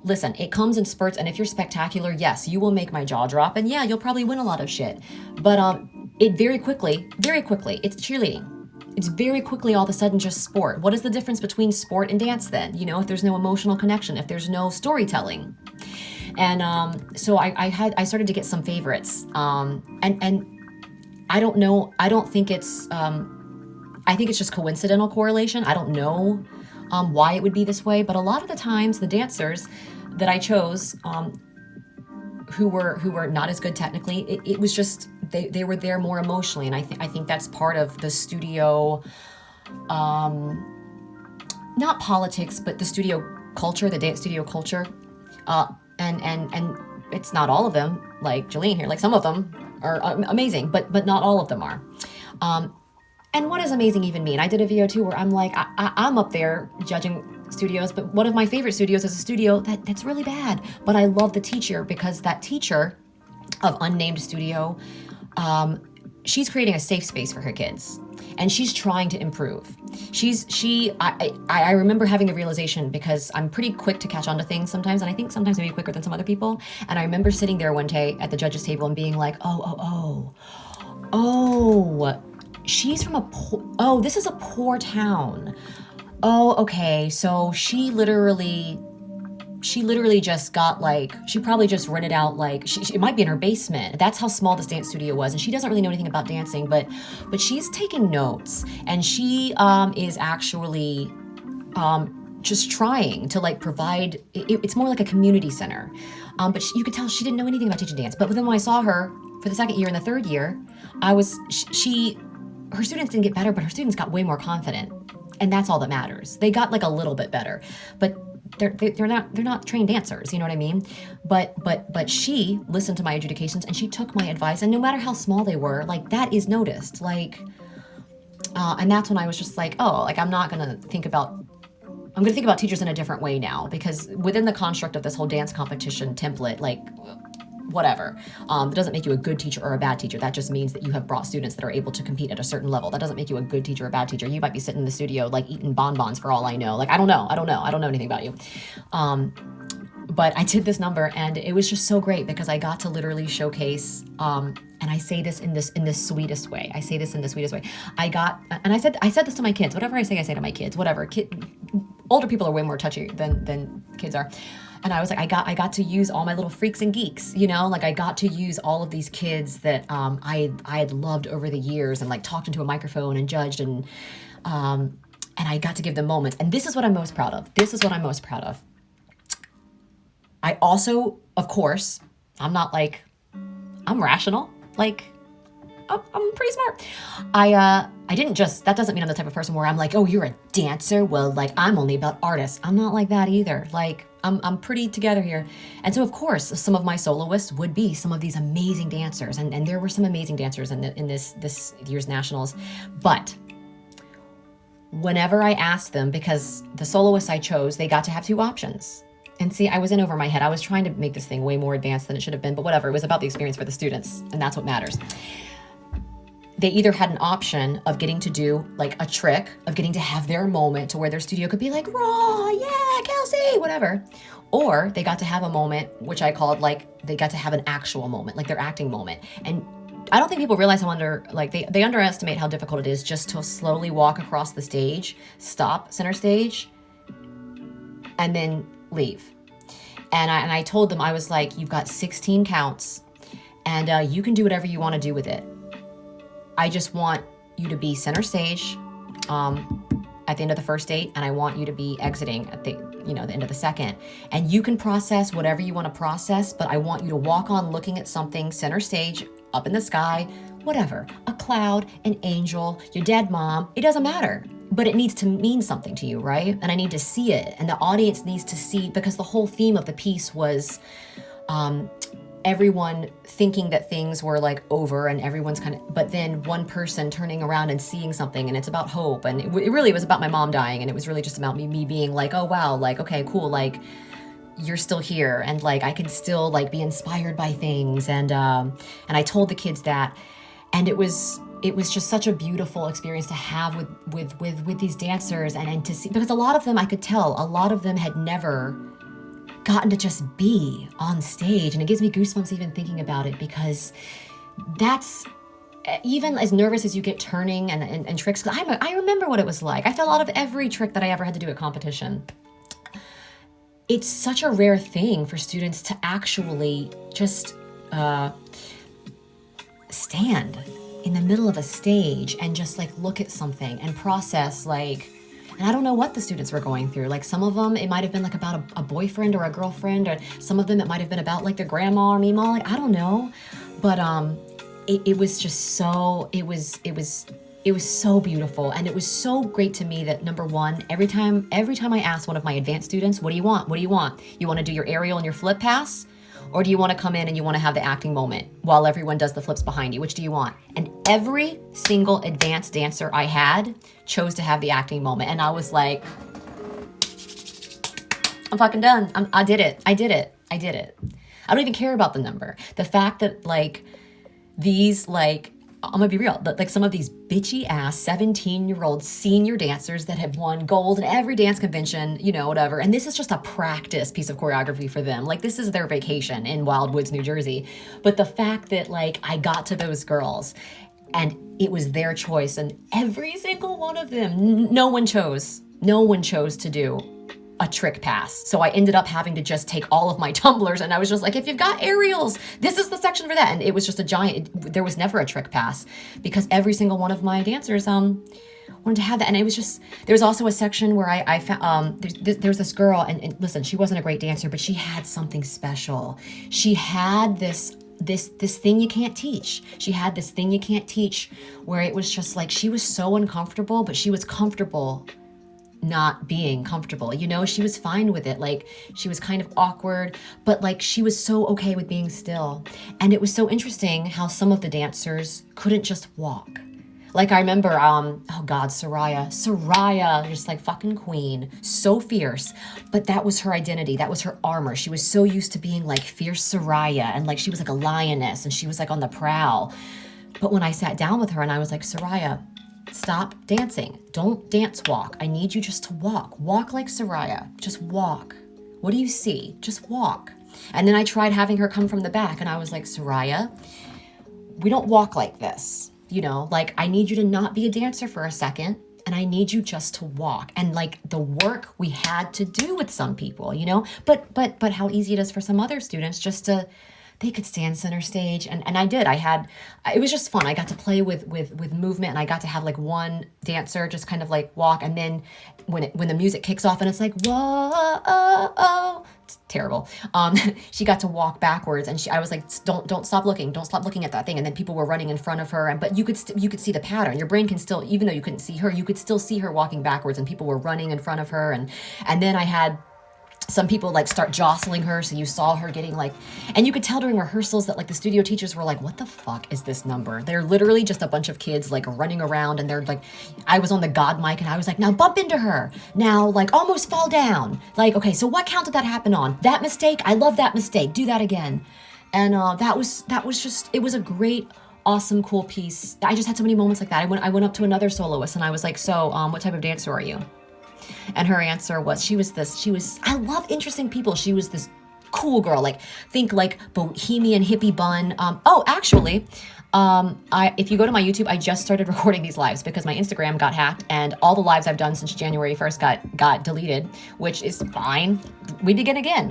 Listen, it comes in spurts, and if you're spectacular, yes, you will make my jaw drop, and yeah, you'll probably win a lot of shit. But it very quickly, it's cheerleading. It's very quickly all of a sudden just sport. What is the difference between sport and dance then? If there's no emotional connection, if there's no storytelling. And so I started to get some favorites, and I don't know. I don't think it's I think it's just coincidental correlation. I don't know why it would be this way, but a lot of the times the dancers that I chose, who were not as good technically, it was just they were there more emotionally, and I think that's part of the studio, not politics, but the studio culture, the dance studio culture, and it's not all of them, like Jolene here. Like some of them are amazing, but not all of them are. And what does amazing even mean? I did a video too where I'm like, I'm up there judging studios, but one of my favorite studios is a studio that's really bad. But I love the teacher, because that teacher of unnamed studio, she's creating a safe space for her kids, and she's trying to improve. I remember having the realization, because I'm pretty quick to catch on to things sometimes, and I think sometimes maybe quicker than some other people. And I remember sitting there one day at the judges table and being like, oh, she's from this is a poor town. Oh, okay. So she literally just got, like, she probably just rented out, like, it might be in her basement. That's how small this dance studio was. And she doesn't really know anything about dancing, but she's taking notes, and she is actually just trying to, like, provide, it's more like a community center. But you could tell she didn't know anything about teaching dance. But then when I saw her for the second year and the third year, her students didn't get better, but her students got way more confident. And that's all that matters. They got, like, a little bit better, but they're not trained dancers, you know what I mean? But she listened to my adjudications, and she took my advice, and no matter how small they were, like, that is noticed. Like, and that's when I was just like, oh, like, I'm gonna think about teachers in a different way now, because within the construct of this whole dance competition template, like, whatever. That doesn't make you a good teacher or a bad teacher. That just means that you have brought students that are able to compete at a certain level. That doesn't make you a good teacher or a bad teacher. You might be sitting in the studio, like, eating bonbons for all I know. Like, I don't know anything about you. But I did this number, and it was just so great, because I got to literally showcase, and I say this in the sweetest way. I say this in the sweetest way. I said this to my kids. Whatever I say to my kids. Whatever. Older people are way more touchy than kids are. And I was like, I got to use all my little freaks and geeks, you know, like, I got to use all of these kids that I had loved over the years, and, like, talked into a microphone and judged, and I got to give them moments. And this is what I'm most proud of. I also, of course, I'm rational. Like, I'm pretty smart. I didn't just, that doesn't mean I'm the type of person where I'm like, oh, you're a dancer? Well, like, I'm only about artists. I'm not like that either. Like, I'm pretty together here. And so, of course, some of my soloists would be some of these amazing dancers. And there were some amazing dancers in this year's nationals. But whenever I asked them, because the soloists I chose, they got to have two options. And see, I was in over my head. I was trying to make this thing way more advanced than it should have been, but whatever. It was about the experience for the students, and that's what matters. They either had an option of getting to do, like, a trick, of getting to have their moment to where their studio could be like, raw, yeah, Kelsey, whatever. Or they got to have a moment, which I called, like, they got to have an actual moment, like their acting moment. And I don't think people realize how they underestimate how difficult it is just to slowly walk across the stage, stop center stage, and then leave. And I told them, I was like, you've got 16 counts, and you can do whatever you want to do with it. I just want you to be center stage at the end of the first date, and I want you to be exiting at the end of the second. And you can process whatever you want to process, but I want you to walk on looking at something center stage, up in the sky, whatever, a cloud, an angel, your dead mom, it doesn't matter. But it needs to mean something to you, right? And I need to see it, and the audience needs to see, because the whole theme of the piece was everyone thinking that things were, like, over, and everyone's but then one person turning around and seeing something, and it's about hope. And it really was about my mom dying, and it was really just about me being like, oh wow, like, okay, cool, like, you're still here, and, like, I can still, like, be inspired by things. And I told the kids that, and it was just such a beautiful experience to have with these dancers, and to see, because a lot of them, I could tell, a lot of them had never gotten to just be on stage. And it gives me goosebumps even thinking about it, because that's, even as nervous as you get turning and tricks, I remember what it was like. I fell out of every trick that I ever had to do at competition. It's such a rare thing for students to actually just stand in the middle of a stage and just like look at something and process like, and I don't know what the students were going through. Like some of them, it might have been like about a boyfriend or a girlfriend, or some of them it might have been about like their grandma or Mima. Like I don't know, but it was just so it was so beautiful, and it was so great to me that number one, every time I asked one of my advanced students, what do you want? What do you want? You want to do your aerial and your flip pass? Or do you want to come in and you want to have the acting moment while everyone does the flips behind you? Which do you want? And every single advanced dancer I had chose to have the acting moment. And I was like, I'm fucking done. I did it. I don't even care about the number. The fact that like these like, I'm gonna be real, but like some of these bitchy ass 17-year-old senior dancers that have won gold in every dance convention, you know, whatever. And this is just a practice piece of choreography for them. Like this is their vacation in Wildwoods, New Jersey. But the fact that like I got to those girls and it was their choice, and every single one of them, no one chose to do a trick pass. So I ended up having to just take all of my tumblers, and I was just like, if you've got aerials, this is the section for that. And it was just a giant, there was never a trick pass because every single one of my dancers wanted to have that. And it was just, there was also a section where I found, there's this girl, and listen, she wasn't a great dancer, but she had something special. She had this thing you can't teach. She had this thing you can't teach where it was just like, she was so uncomfortable, but she was comfortable not being comfortable. You know, she was fine with it. Like she was kind of awkward, but like she was so okay with being still. And it was so interesting how some of the dancers couldn't just walk. Like I remember, oh God, Soraya, just like fucking queen, so fierce. But that was her identity. That was her armor. She was so used to being like fierce Soraya, and like she was like a lioness, and she was like on the prowl. But when I sat down with her and I was like, Soraya, stop dancing. Don't dance walk. I need you just to walk. Walk like Soraya. Just walk. What do you see? Just walk. And then I tried having her come from the back, and I was like, Soraya, we don't walk like this. You know, like I need you to not be a dancer for a second, and I need you just to walk. And like the work we had to do with some people, you know, but how easy it is for some other students just to, they could stand center stage. And I did. It was just fun. I got to play with movement, and I got to have like one dancer just kind of like walk. And then when the music kicks off and it's like, whoa, it's terrible. She got to walk backwards, and I was like, don't stop looking. Don't stop looking at that thing. And then people were running in front of her, but you could see the pattern. Your brain can still, even though you couldn't see her, you could still see her walking backwards, and people were running in front of her. And then I had some people like start jostling her, so you saw her getting like, and you could tell during rehearsals that like the studio teachers were like, what the fuck is this number? They're literally just a bunch of kids like running around, and they're like, I was on the God mic, and I was like, now bump into her, now like almost fall down, like, okay, so what count did that happen on? That mistake, I love that mistake, do that again. And that was just, it was a great, awesome, cool piece. I just had so many moments like that. I went up to another soloist, and I was like, so what type of dancer are you? And her answer was, I love interesting people. She was this cool girl, like think like bohemian hippie bun. Actually, if you go to my YouTube, I just started recording these lives because my Instagram got hacked, and all the lives I've done since January 1st got deleted, which is fine. We begin again,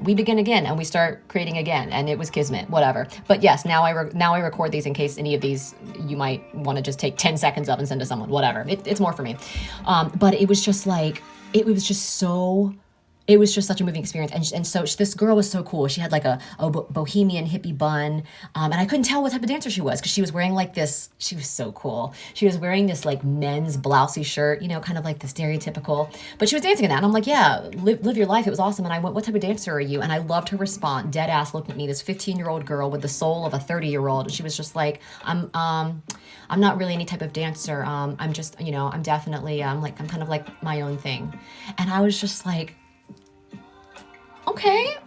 and we start creating again, and it was kismet, whatever. But yes, now I record these in case any of these you might want to just take 10 seconds of and send to someone, whatever. It's more for me. But it was just like, it was just such a moving experience. And so this girl was so cool. She had like a bohemian hippie bun. And I couldn't tell what type of dancer she was because she was wearing like this, she was so cool. She was wearing this like men's blousey shirt, you know, kind of like the stereotypical, but she was dancing in that. And I'm like, yeah, live your life. It was awesome. And I went, what type of dancer are you? And I loved her response. Dead ass looked at me, this 15-year-old girl with the soul of a 30-year-old. And she was just like, I'm not really any type of dancer. I'm just, you know, I'm definitely, I'm kind of like my own thing. And I was just like, okay.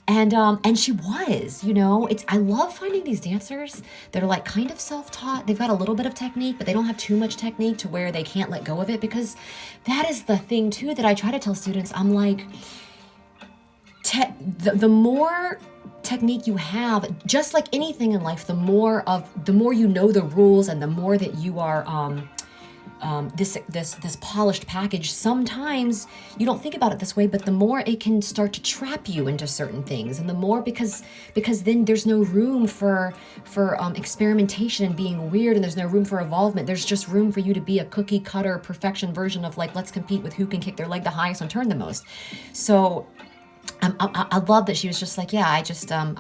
And she was, you know, I love finding these dancers that are like kind of self-taught. They've got a little bit of technique, but they don't have too much technique to where they can't let go of it, because that is the thing too that I try to tell students. I'm like, the more technique you have, just like anything in life, the more you know the rules, and the more that you are, this polished package, sometimes you don't think about it this way, but the more it can start to trap you into certain things, and the more because then there's no room for experimentation and being weird, and there's no room for involvement. There's just room for you to be a cookie cutter perfection version of like, let's compete with who can kick their leg the highest and turn the most. So I love that she was just like, yeah, I just, I'm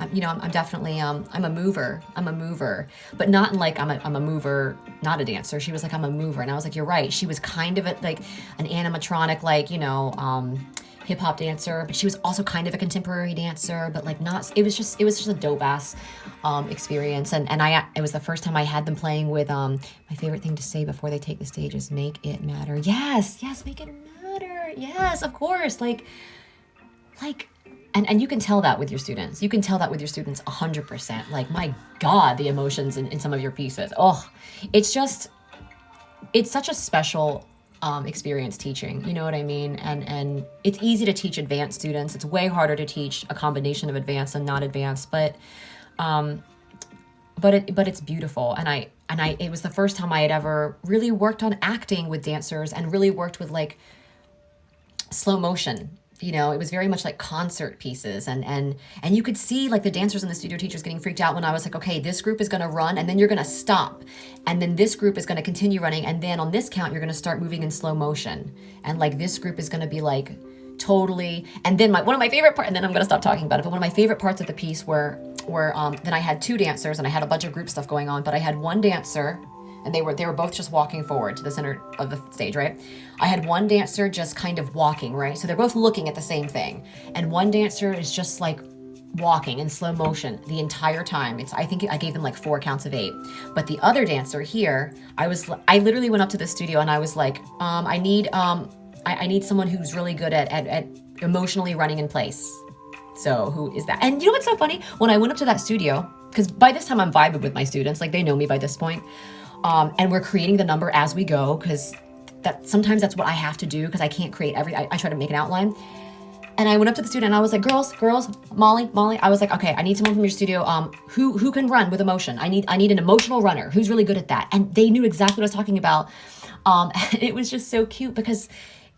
definitely, I'm a mover. I'm a mover, but not in like, I'm a mover, not a dancer. She was like, I'm a mover. And I was like, you're right. She was kind of like an animatronic, like, hip hop dancer, but she was also kind of a contemporary dancer, but like not, it was just a dope ass, experience. And it was the first time I had them playing with, my favorite thing to say before they take the stage is make it matter. Yes, make it matter. Yes, of course. And you can tell that with your students. You can tell that with your students 100%. Like, my God, the emotions in some of your pieces. Oh, it's such a special experience teaching. You know what I mean? And it's easy to teach advanced students. It's way harder to teach a combination of advanced and not advanced. But it's beautiful. And it was the first time I had ever really worked on acting with dancers and really worked with like slow motion. It was very much like concert pieces, and you could see like the dancers and the studio teachers getting freaked out when I was like, okay, this group is going to run and then you're going to stop, and then this group is going to continue running, and then on this count you're going to start moving in slow motion, and like this group is going to be like totally, and then one of my favorite parts, and then I'm going to stop talking about it, but one of my favorite parts of the piece were then I had two dancers and I had a bunch of group stuff going on, but I had one dancer. And they were both just walking forward to the center of the stage, right? I had one dancer just kind of walking, right? So they're both looking at the same thing. And one dancer is just like walking in slow motion the entire time. I think I gave them like 4 counts of 8. But the other dancer here, I literally went up to the studio and I was like, I need someone who's really good at emotionally running in place. So who is that? And you know what's so funny? When I went up to that studio, because by this time I'm vibing with my students, like they know me by this point. And we're creating the number as we go, because sometimes that's what I have to do, because I can't create I try to make an outline. And I went up to the student and I was like, girls, Molly, I was like, okay, I need someone from your studio who can run with emotion. I need an emotional runner who's really good at that. And they knew exactly what I was talking about. It was just so cute because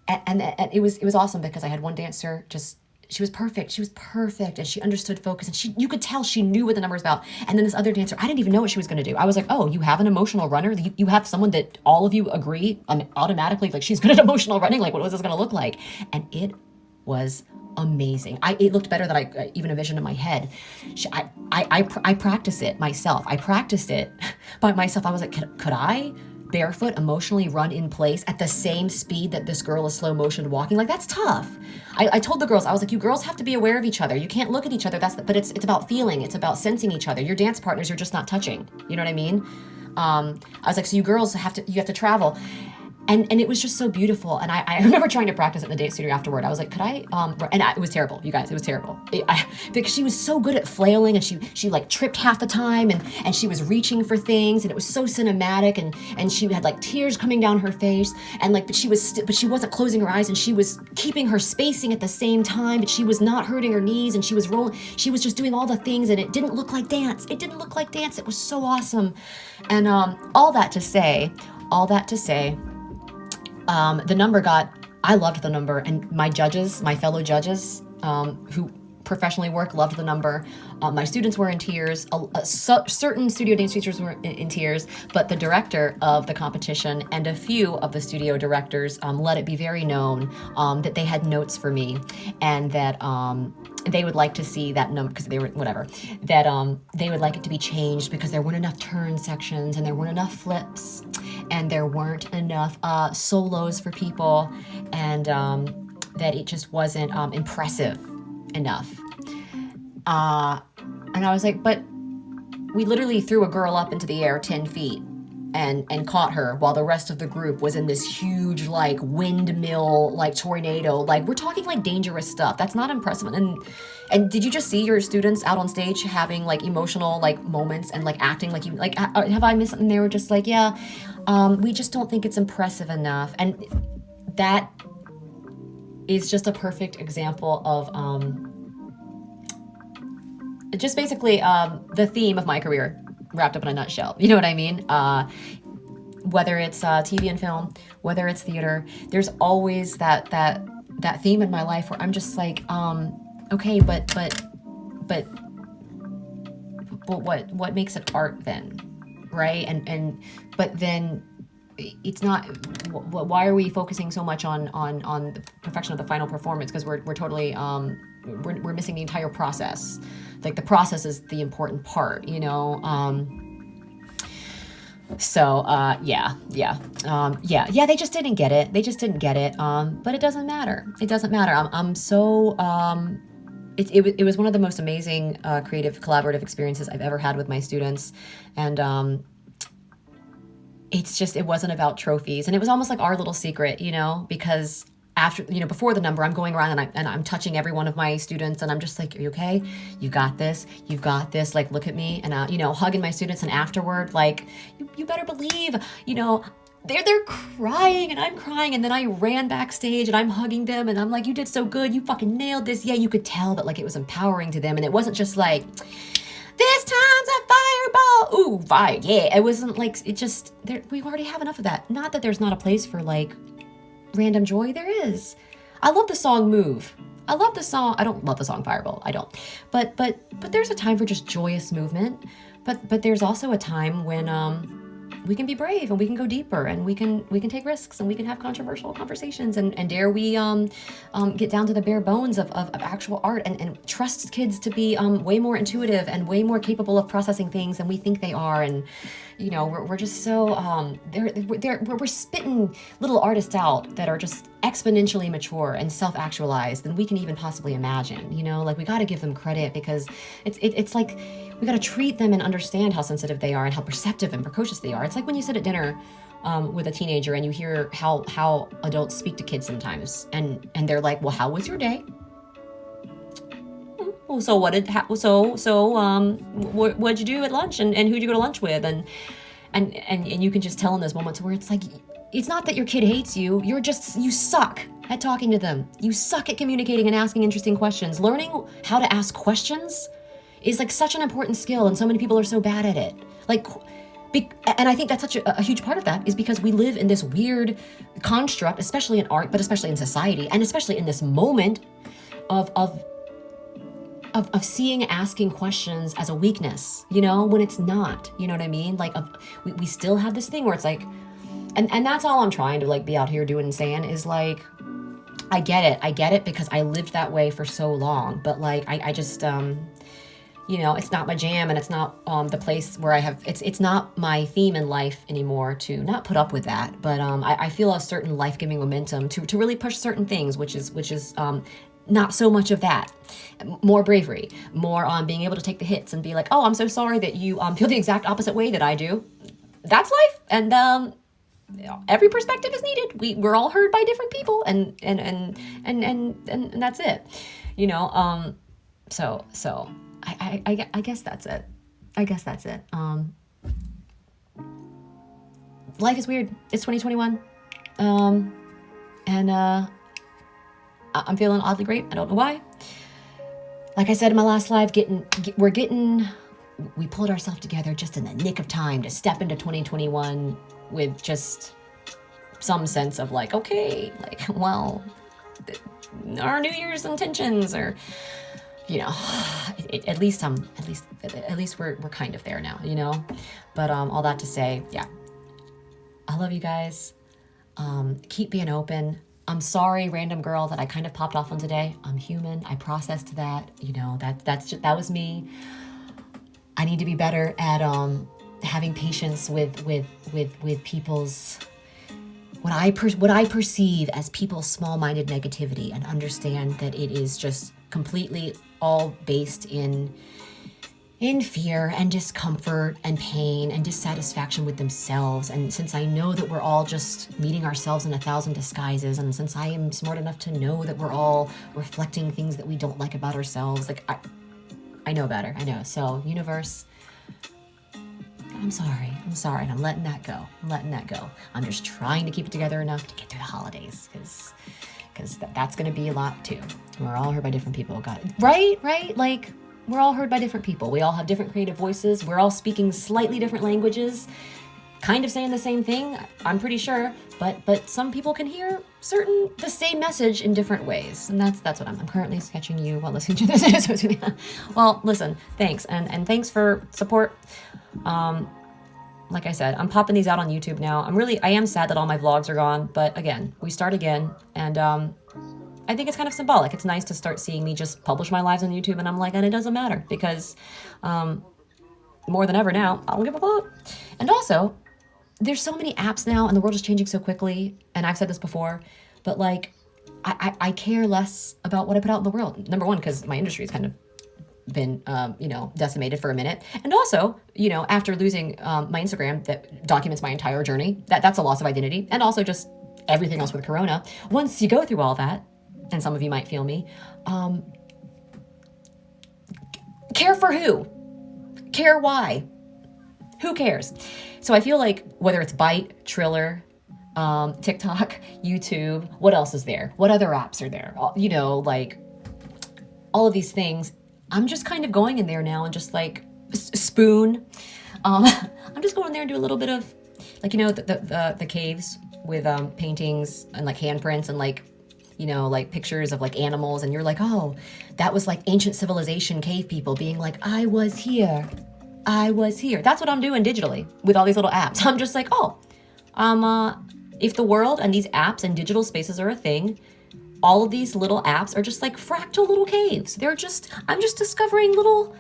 and it was awesome because I had one dancer she was perfect, and she understood focus, and you could tell she knew what the number was about. And then this other dancer, I didn't even know what she was going to do. I was like, oh, you have an emotional runner? You have someone that all of you agree automatically, like she's good at emotional running? Like, what was this going to look like? And it was amazing. It looked better than I even envisioned in my head. I practiced it myself. I practiced it by myself. I was like, could I barefoot emotionally run in place at the same speed that this girl is slow motion walking? Like, that's tough. I told the girls, I was like, you girls have to be aware of each other. You can't look at each other. But it's about feeling. It's about sensing each other. Your dance partners, you're just not touching. You know what I mean? I was like, so you girls have to travel. And it was just so beautiful. And I remember trying to practice it in the dance studio afterward. I was like, could I, it was terrible, you guys, it was terrible. Because she was so good at flailing, and she like tripped half the time, and she was reaching for things, and it was so cinematic, and she had like tears coming down her face, and like, but she wasn't closing her eyes, and she was keeping her spacing at the same time, but she was not hurting her knees, and she was rolling, she was just doing all the things, and it didn't look like dance. It was so awesome. And all that to say, the number I loved the number, and my fellow judges, who professionally work, loved the number. My students were in tears. Certain studio dance teachers were in tears, but the director of the competition and a few of the studio directors let it be very known that they had notes for me, and that they would like to see that number, because they were they would like it to be changed because there weren't enough turn sections, and there weren't enough flips, and there weren't enough solos for people, and that it just wasn't impressive enough. And I was like, but we literally threw a girl up into the air 10 feet and caught her while the rest of the group was in this huge like windmill, like tornado. Like, we're talking like dangerous stuff. That's not impressive. And did you just see your students out on stage having like emotional like moments and like acting like you, like, have I missed something? They were just like, yeah, we just don't think it's impressive enough. And that is just a perfect example of just basically the theme of my career wrapped up in a nutshell. You know what I mean? whether it's TV and film, whether it's theater, there's always that theme in my life where I'm just like, okay, but what makes it art then, right? And but then it's not. Why are we focusing so much on the perfection of the final performance? Because we're totally we're missing the entire process. Like the process is the important part, you know. So yeah. They just didn't get it. But it doesn't matter. It doesn't matter. I'm so it was one of the most amazing creative collaborative experiences I've ever had with my students, and it's just, it wasn't about trophies, and it was almost like our little secret, you know, because after, you know, before the number, I'm going around and I'm touching every one of my students, and I'm just like, are you okay? You got this. You've got this. Like, look at me. And you know, hugging my students, and afterward, like, you better believe, you know, they're crying and I'm crying, and then I ran backstage and I'm hugging them and I'm like, you did so good. You fucking nailed this. Yeah, you could tell that like it was empowering to them, and it wasn't just like, this time's a fireball. Ooh, fire. Yeah. It wasn't like, it just, we already have enough of that. Not that there's not a place for like random joy. There is. I love the song Move. I love the song. I don't love the song Fireball. I don't. But there's a time for just joyous movement. But there's also a time when we can be brave and we can go deeper and we can take risks and we can have controversial conversations and dare we get down to the bare bones of actual art and trust kids to be way more intuitive and way more capable of processing things than we think they are. And you know, we're just so we're spitting little artists out that are just exponentially mature and self-actualized than we can even possibly imagine. You know, like we got to give them credit, because it's like we got to treat them and understand how sensitive they are and how perceptive and precocious they are. It's like when you sit at dinner with a teenager and you hear how adults speak to kids sometimes, and they're like, well, how was your day? Well, so what'd you do at lunch, and who'd you go to lunch with, and you can just tell in those moments where it's like, it's not that your kid hates you, you suck at talking to them, you suck at communicating and asking interesting questions. Learning how to ask questions is like such an important skill, and so many people are so bad at it. Like, and I think that's such a huge part of that is because we live in this weird construct, especially in art, but especially in society, and especially in this moment of seeing asking questions as a weakness, you know, when it's not, you know what I mean? Like we still have this thing where it's like, and that's all I'm trying to like be out here doing and saying is like, I get it because I lived that way for so long, but like, I just, you know, it's not my jam, and it's not the place where I have, it's not my theme in life anymore to not put up with that. But I feel a certain life-giving momentum to really push certain things, which is not so much of that, more bravery, more on being able to take the hits and be like, oh, I'm so sorry that you feel the exact opposite way that I do. That's life, and every perspective is needed. We're all heard by different people, and that's it, you know. So I guess that's it. Life is weird. It's 2021, and I'm feeling oddly great. I don't know why. Like I said in my last live, we pulled ourselves together just in the nick of time to step into 2021 with just some sense of like, okay, like, well, our New Year's intentions are, you know, at least we're kind of there now, you know. But all that to say, yeah, I love you guys. Keep being open. I'm sorry, random girl, that I kind of popped off on today. I'm human. I processed that. You know, that was me. I need to be better at having patience with people's what I perceive as people's small-minded negativity, and understand that it is just completely all based in fear and discomfort and pain and dissatisfaction with themselves. And since I know that we're all just meeting ourselves in 1,000 disguises, and since I am smart enough to know that we're all reflecting things that we don't like about ourselves, like I know better. I know. So universe, I'm sorry, and I'm letting that go. I'm just trying to keep it together enough to get through the holidays, because that's going to be a lot too. We're all heard by different people. Got it. Right? Like, we're all heard by different people. We all have different creative voices. We're all speaking slightly different languages. kind of saying the same thing, I'm pretty sure, but some people can hear the same message in different ways. And that's what I'm currently sketching you while listening to this. Well, listen, thanks. And thanks for support. Like I said, I'm popping these out on YouTube now. I am sad that all my vlogs are gone, but again, we start again. And I think it's kind of symbolic. It's nice to start seeing me just publish my lives on YouTube, and I'm like, and it doesn't matter because more than ever now, I don't give a fuck. And also, there's so many apps now, and the world is changing so quickly. And I've said this before, but like, I care less about what I put out in the world. Number one, because my industry has kind of been, decimated for a minute. And also, after losing my Instagram that documents my entire journey, that's a loss of identity. And also just everything else with Corona. Once you go through all that, and some of you might feel me, care for who? Care why? Who cares? So I feel like whether it's Byte, Triller, TikTok, YouTube, what else is there? What other apps are there? Like all of these things. I'm just kind of going in there now and just like Spoon. I'm just going there and do a little bit of like, the caves with paintings and like handprints and like, like pictures of like animals. And you're like, oh, that was like ancient civilization cave people being like, I was here. That's what I'm doing digitally with all these little apps. I'm just like, oh, if the world and these apps and digital spaces are a thing, all of these little apps are just like fractal little caves. I'm just discovering little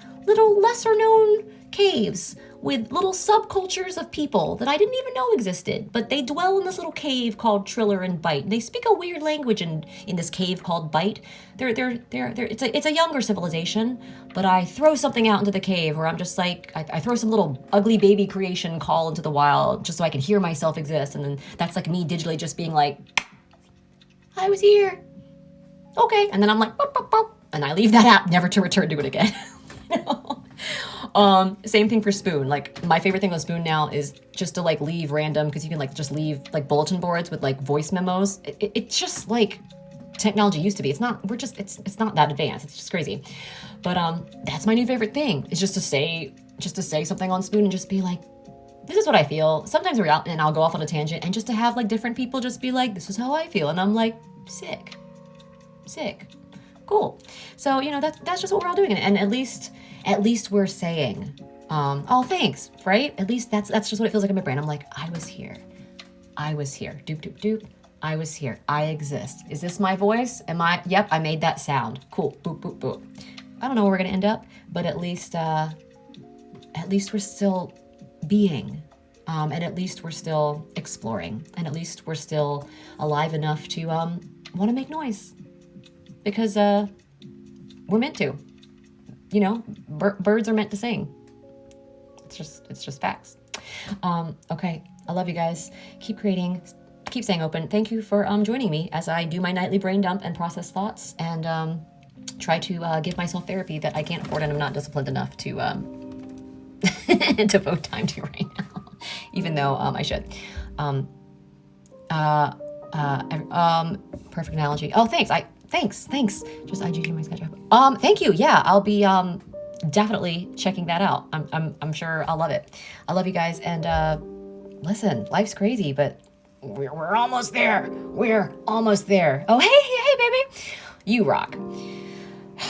lesser known caves with little subcultures of people that I didn't even know existed, but they dwell in this little cave called Triller and Byte. They speak a weird language in this cave called Byte. It's a younger civilization, but I throw something out into the cave where I'm just like, I throw some little ugly baby creation call into the wild just so I can hear myself exist. And then that's like me digitally just being like, I was here. Okay. And then I'm like, bop, bop, bop, and I leave that app never to return to it again. Same thing for Spoon. Like my favorite thing with Spoon now is just to like leave random, because you can like just leave like bulletin boards with like voice memos. It's just like technology used to be. It's not that advanced. It's just crazy. But that's my new favorite thing, is just to say something on Spoon and just be like, this is what I feel. Sometimes we're out and I'll go off on a tangent, and just to have like different people just be like, this is how I feel. And I'm like, sick. Cool. So, that's just what we're all doing. And at least we're saying, oh, thanks, right? At least that's just what it feels like in my brain. I'm like, I was here. Doop, doop, doop. I was here. I exist. Is this my voice? Yep, I made that sound. Cool. Boop, boop, boop. I don't know where we're going to end up, but at least we're still being. And at least we're still exploring. And at least we're still alive enough to want to make noise. Because we're meant to. Birds are meant to sing. It's just facts. Okay, I love you guys. Keep creating, keep staying open. Thank you for joining me as I do my nightly brain dump and process thoughts, and try to give myself therapy that I can't afford and I'm not disciplined enough to devote time to right now, even though I should. Perfect analogy. Oh, thanks. Thanks. Just IGG my sketchup. Thank you. Yeah, I'll be definitely checking that out. I'm sure I'll love it. I love you guys, and listen, life's crazy, but we're almost there. We're almost there. Oh, hey, baby, you rock.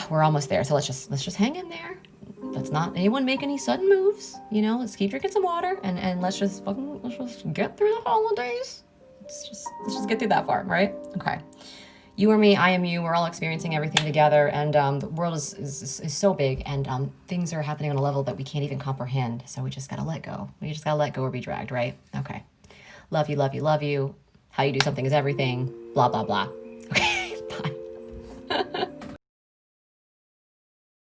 We're almost there. So let's just hang in there. Let's not anyone make any sudden moves. Let's keep drinking some water, and let's just get through the holidays. Let's just get through that far, right? Okay. You are me, I am you. We're all experiencing everything together, and the world is so big, and things are happening on a level that we can't even comprehend. So we just gotta let go. We just gotta let go or be dragged, right? Okay. Love you. How you do something is everything. Blah, blah, blah.